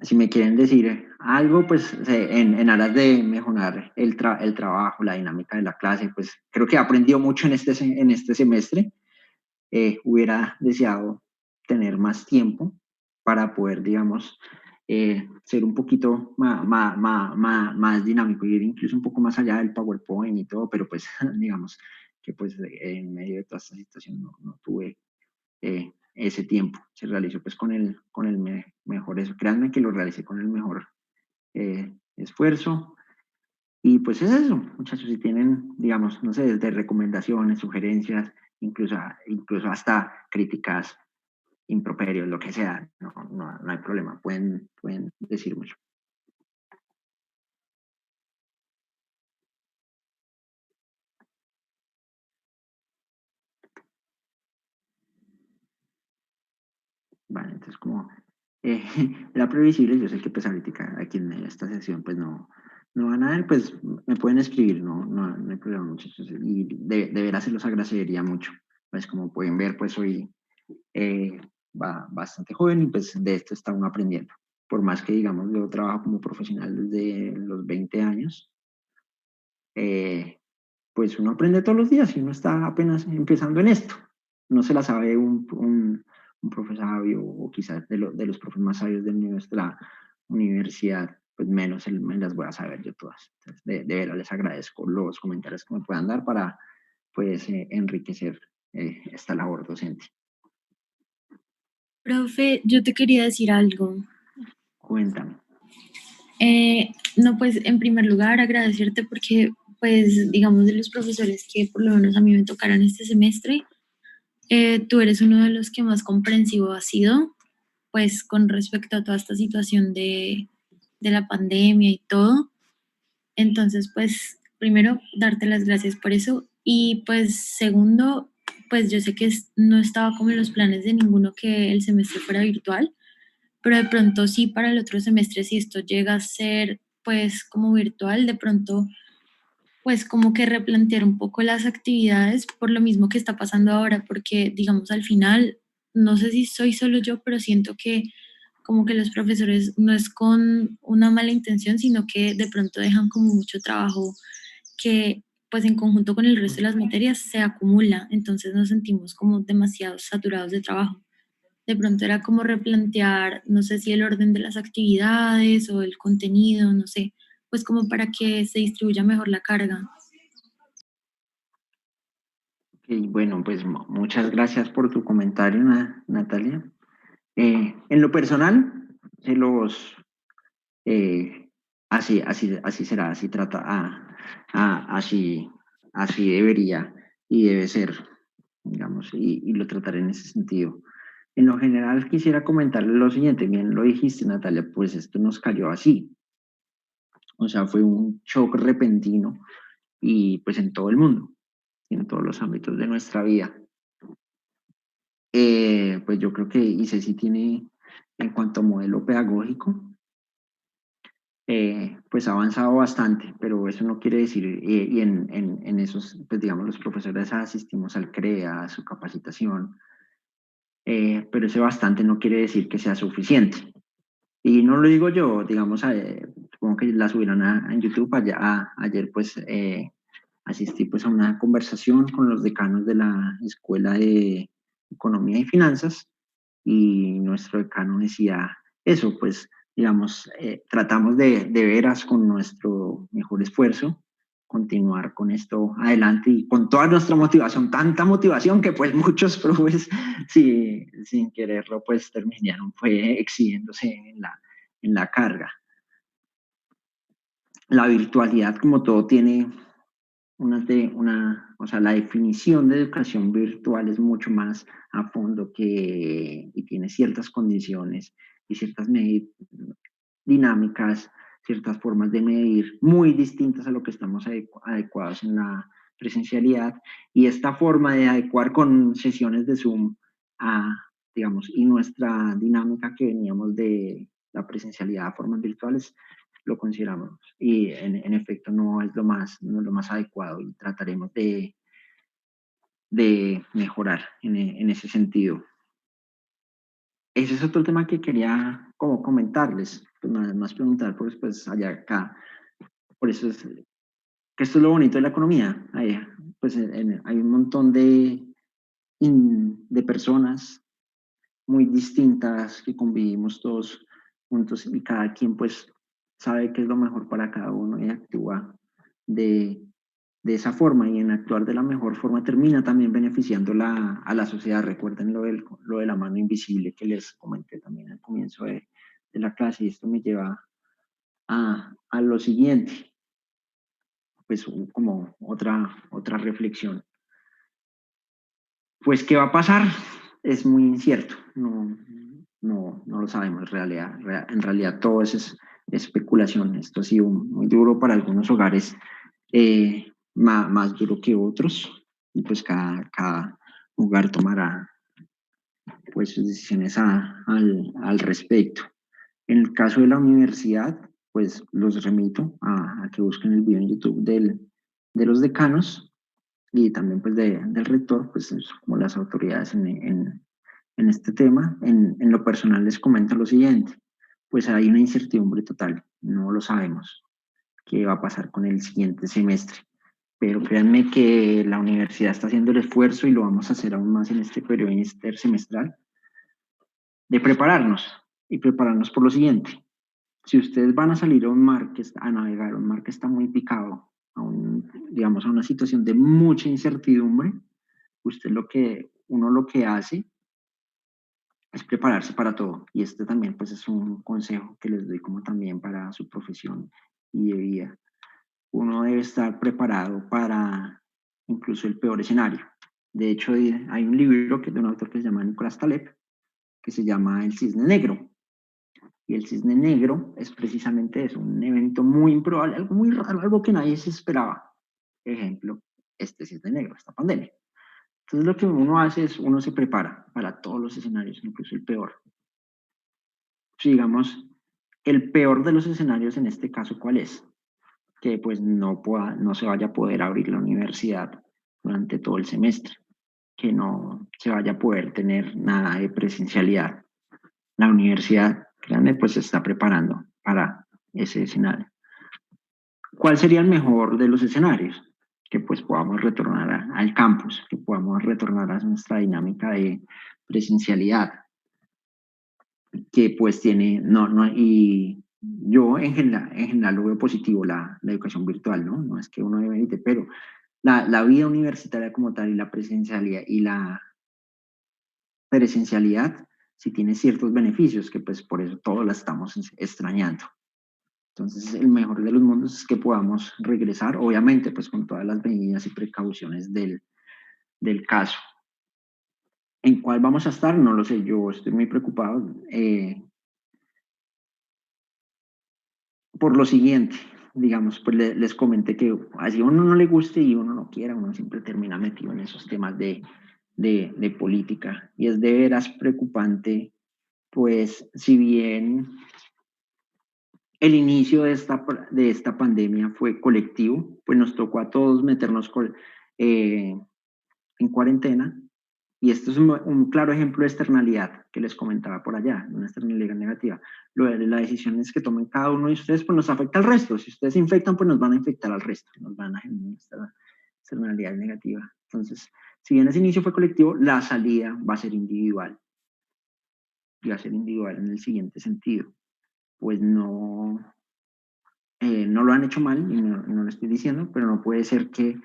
Si me quieren decir algo, pues en aras de mejorar el trabajo, la dinámica de la clase, pues creo que he aprendido mucho en este semestre. Hubiera deseado tener más tiempo para poder, digamos, ser un poquito más dinámico y ir incluso un poco más allá del PowerPoint y todo, pero pues digamos que pues en medio de toda esta situación no tuve ese tiempo. Se realizó pues con el mejor eso. Créanme que lo realicé con el mejor esfuerzo. Y pues es eso, muchachos, si tienen, digamos, no sé, desde recomendaciones, sugerencias, incluso hasta críticas, improperios, lo que sea, no hay problema, pueden decir mucho. Vale, entonces como era previsible, yo sé que pues ahorita aquí en esta sesión pues no van a ver, pues me pueden escribir, no hay problema, muchachos, y de veras se los agradecería mucho. Pues como pueden ver, pues soy bastante joven y pues de esto está uno aprendiendo. Por más que digamos yo trabajo como profesional desde los 20 años, pues uno aprende todos los días y uno está apenas empezando en esto. No se la sabe un profe sabio o quizás de los profes más sabios de nuestra universidad, pues menos me las voy a saber yo todas. Entonces, de verdad les agradezco los comentarios que me puedan dar para pues enriquecer esta labor docente.
Profe, yo te quería decir algo.
Cuéntame.
No, pues en primer lugar agradecerte porque, pues, digamos, de los profesores que por lo menos a mí me tocaron este semestre, tú eres uno de los que más comprensivo has sido, pues, con respecto a toda esta situación de la pandemia y todo. Entonces, pues, primero, darte las gracias por eso. Y pues, segundo, pues yo sé que no estaba como en los planes de ninguno que el semestre fuera virtual, pero de pronto sí para el otro semestre, si esto llega a ser pues como virtual, de pronto pues como que replantear un poco las actividades por lo mismo que está pasando ahora, porque digamos al final, no sé si soy solo yo, pero siento que como que los profesores no es con una mala intención, sino que de pronto dejan como mucho trabajo que pues en conjunto con el resto de las materias se acumula, entonces nos sentimos como demasiado saturados de trabajo. De pronto era como replantear, no sé si el orden de las actividades o el contenido, no sé, pues como para que se distribuya mejor la carga.
Okay, bueno, pues muchas gracias por tu comentario, Natalia. En lo personal, se los así será, así así debería y debe ser, digamos, y lo trataré en ese sentido. En lo general quisiera comentarle lo siguiente, bien lo dijiste, Natalia, pues esto nos cayó así. O sea, fue un shock repentino y pues en todo el mundo, en todos los ámbitos de nuestra vida. Pues yo creo que ICESI tiene, en cuanto a modelo pedagógico, pues ha avanzado bastante, pero eso no quiere decir, y en esos, pues digamos, los profesores asistimos al CREA, a su capacitación, pero ese bastante no quiere decir que sea suficiente. Y no lo digo yo, digamos, supongo que la subieron en YouTube, ayer pues asistí pues a una conversación con los decanos de la Escuela de Economía y Finanzas, y nuestro decano decía eso, pues digamos, tratamos de veras con nuestro mejor esfuerzo continuar con esto adelante y con toda nuestra motivación, tanta motivación que pues muchos profes sí, sin quererlo pues terminaron fue exhibiéndose en la carga. La virtualidad como todo tiene o sea, la definición de educación virtual es mucho más a fondo y tiene ciertas condiciones y ciertas dinámicas, ciertas formas de medir muy distintas a lo que estamos adecuados en la presencialidad, y esta forma de adecuar con sesiones de Zoom digamos, y nuestra dinámica que veníamos de la presencialidad a formas virtuales, lo consideramos y en efecto no es lo más adecuado y trataremos de mejorar en ese sentido. Ese es otro tema que quería como comentarles, pues más preguntar, pues allá acá, por eso es que esto es lo bonito de la economía, pues hay un montón de personas muy distintas que convivimos todos juntos y cada quien pues sabe qué es lo mejor para cada uno y actúa de esa forma, y en actuar de la mejor forma termina también beneficiando a la sociedad. Recuerden lo de la mano invisible que les comenté también al comienzo de la clase, y esto me lleva a lo siguiente, pues como otra reflexión. Pues, ¿qué va a pasar? Es muy incierto, no lo sabemos en realidad todo es especulación. Esto ha sido muy duro para algunos hogares, más duro que otros, y pues cada hogar tomará pues sus decisiones al respecto. En el caso de la universidad, pues los remito a que busquen el video en YouTube de los decanos y también pues del rector, pues como las autoridades en este tema. En lo personal les comento lo siguiente, pues hay una incertidumbre total, no lo sabemos qué va a pasar con el siguiente semestre, pero créanme que la universidad está haciendo el esfuerzo y lo vamos a hacer aún más en este periodo intersemestral, de prepararnos y prepararnos por lo siguiente. Si ustedes van a salir a un mar a navegar, un mar que está muy picado, digamos, a una situación de mucha incertidumbre, uno lo que hace es prepararse para todo. Y este también pues es un consejo que les doy como también para su profesión y de vida. Uno debe estar preparado para incluso el peor escenario. De hecho, hay un libro que es de un autor que se llama Nicolás Taleb, que se llama El Cisne Negro. Y el Cisne Negro es precisamente eso, un evento muy improbable, algo muy raro, algo que nadie se esperaba. Por ejemplo, este Cisne Negro, esta pandemia. Entonces lo que uno hace es, uno se prepara para todos los escenarios, incluso el peor. Si digamos, el peor de los escenarios en este caso, ¿cuál es? Que pues no se vaya a poder abrir la universidad durante todo el semestre, que no se vaya a poder tener nada de presencialidad. La universidad, créanme, pues se está preparando para ese escenario. ¿Cuál sería el mejor de los escenarios? Que pues podamos retornar al campus, que podamos retornar a nuestra dinámica de presencialidad, que pues tiene, y yo en general lo veo positivo, la educación virtual, ¿no? No es que uno evite, pero la vida universitaria como tal y la presencialidad sí tiene ciertos beneficios, que pues por eso todos la estamos extrañando. Entonces, el mejor de los mundos es que podamos regresar, obviamente, pues con todas las medidas y precauciones del caso. ¿En cuál vamos a estar? No lo sé, yo estoy muy preocupado por lo siguiente. Digamos, pues les comenté que así a uno no le guste y uno no quiera, uno siempre termina metido en esos temas de política. Y es de veras preocupante, pues, si bien el inicio de esta pandemia fue colectivo, pues nos tocó a todos meternos en cuarentena, y esto es un claro ejemplo de externalidad que les comentaba por allá, una externalidad negativa. Las decisiones que tomen cada uno de ustedes, pues nos afecta al resto. Si ustedes se infectan, pues nos van a infectar al resto, nos van a generar esta externalidad negativa. Entonces, si bien ese inicio fue colectivo, la salida va a ser individual. Y va a ser individual en el siguiente sentido. Pues no lo han hecho mal, y no lo estoy diciendo, pero no puede ser que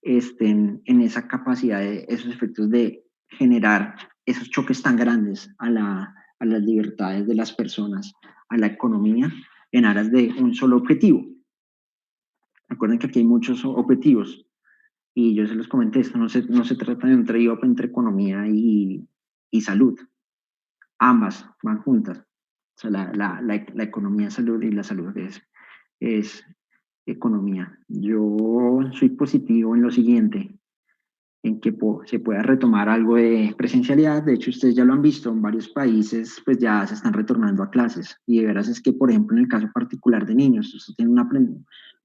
estén en esa capacidad de esos efectos de generar esos choques tan grandes a las libertades de las personas, a la economía, en aras de un solo objetivo. Recuerden que aquí hay muchos objetivos, y yo se los comenté, esto no se trata de un trade-off entre economía y salud. Ambas van juntas. O sea, la economía es salud y la salud es economía. Yo soy positivo en lo siguiente, en que se pueda retomar algo de presencialidad. De hecho, ustedes ya lo han visto, en varios países pues ya se están retornando a clases, y de veras es que, por ejemplo, en el caso particular de niños, esto tiene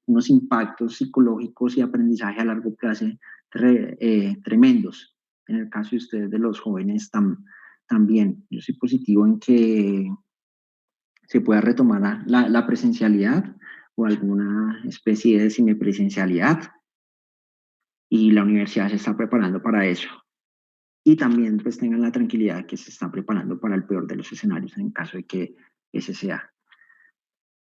unos impactos psicológicos y aprendizaje a largo plazo tremendos. En el caso de ustedes, de los jóvenes, también. Yo soy positivo en que se pueda retomar la presencialidad o alguna especie de semipresencialidad, y la universidad se está preparando para eso. Y también pues tengan la tranquilidad que se están preparando para el peor de los escenarios en caso de que ese sea.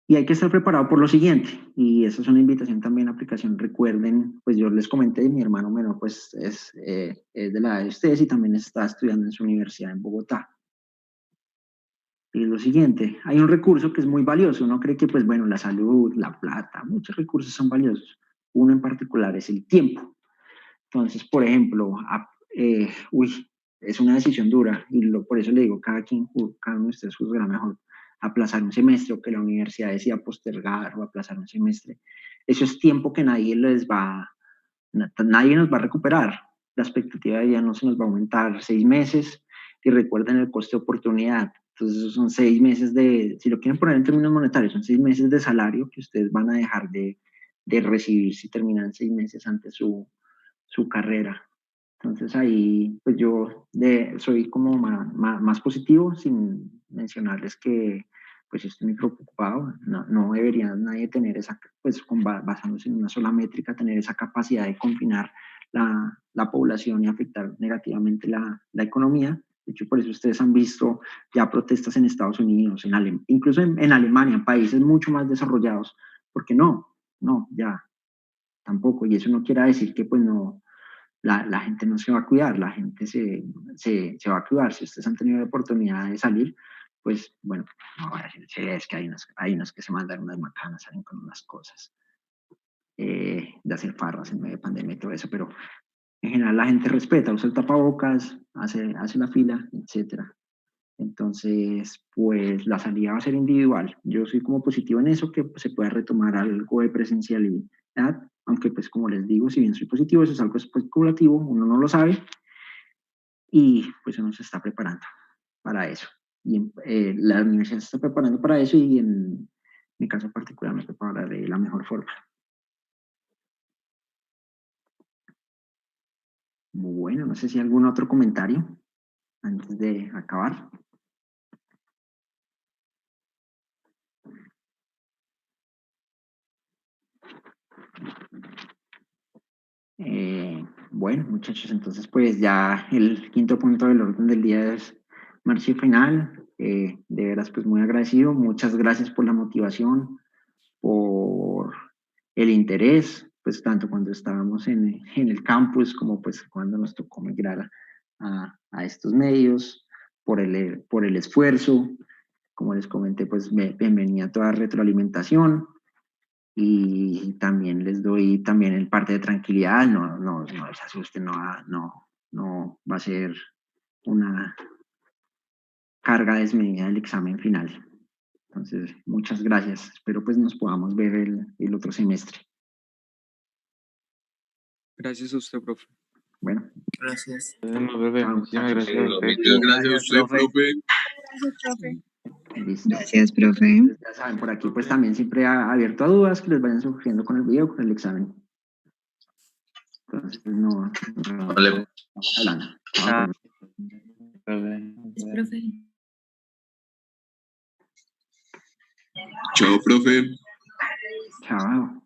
Y hay que estar preparado por lo siguiente, y esa es una invitación también a aplicación. Recuerden, pues yo les comenté, mi hermano menor pues es de la edad de ustedes y también está estudiando en su universidad en Bogotá. Y lo siguiente, hay un recurso que es muy valioso. Uno cree que, pues bueno, la salud, la plata, muchos recursos son valiosos. Uno en particular es el tiempo. Entonces, por ejemplo, es una decisión dura, y por eso le digo, cada uno de ustedes juzgará mejor aplazar un semestre, o que la universidad decida postergar o aplazar un semestre. Eso es tiempo que nadie nos va a recuperar. La expectativa de vida no se nos va a aumentar 6 meses, y recuerden el coste de oportunidad. Entonces, esos son 6 meses si lo quieren poner en términos monetarios, son 6 meses de salario que ustedes van a dejar de recibir si terminan 6 meses antes su carrera. Entonces ahí, pues yo soy como más positivo, sin mencionarles que pues estoy muy preocupado. No debería nadie tener esa, pues basándose en una sola métrica, tener esa capacidad de confinar la población y afectar negativamente la economía. De hecho, por eso ustedes han visto ya protestas en Estados Unidos, incluso en Alemania, en países mucho más desarrollados, porque ya, tampoco. Y eso no quiere decir que pues no, la gente no se va a cuidar, la gente se va a cuidar. Si ustedes han tenido la oportunidad de salir, pues bueno, no voy a decir, sí, es que hay unos que se mandan unas macanas, salen con unas cosas, de hacer farras en medio de pandemia y todo eso, pero en general la gente respeta, usa el tapabocas, hace la fila, etcétera. Entonces, pues la salida va a ser individual. Yo soy como positivo en eso, que se pueda retomar algo de presencialidad, aunque pues como les digo, si bien soy positivo, eso es algo especulativo, uno no lo sabe, y pues uno se está preparando para eso. Y la universidad se está preparando para eso, y en mi caso particular me prepararé de la mejor forma. Bueno, no sé si hay algún otro comentario antes de acabar. Bueno, muchachos, entonces pues ya el quinto punto del orden del día es marcha final. De veras, pues muy agradecido. Muchas gracias por la motivación, por el interés, pues tanto cuando estábamos en el campus como pues cuando nos tocó migrar a estos medios, por el esfuerzo. Como les comenté, pues bienvenida a toda retroalimentación. Y también les doy también el parte de tranquilidad, no se asusten, no va a ser una carga desmedida del examen final. Entonces, muchas gracias. Espero pues nos podamos ver el otro semestre.
Gracias a usted, profe.
Bueno.
Gracias.
Profe.
Chao,
Muchísimas
muchachos.
gracias a usted.
Muchas gracias a usted, profe.
Gracias, profe.
Listo.
Gracias, profe.
Entonces, ya saben, por aquí pues también siempre abierto a dudas que les vayan surgiendo con el video, con el examen. Entonces, no
Vale.
estamos hablando.
Ah.
Es profe.
Chao, profe.
Chao.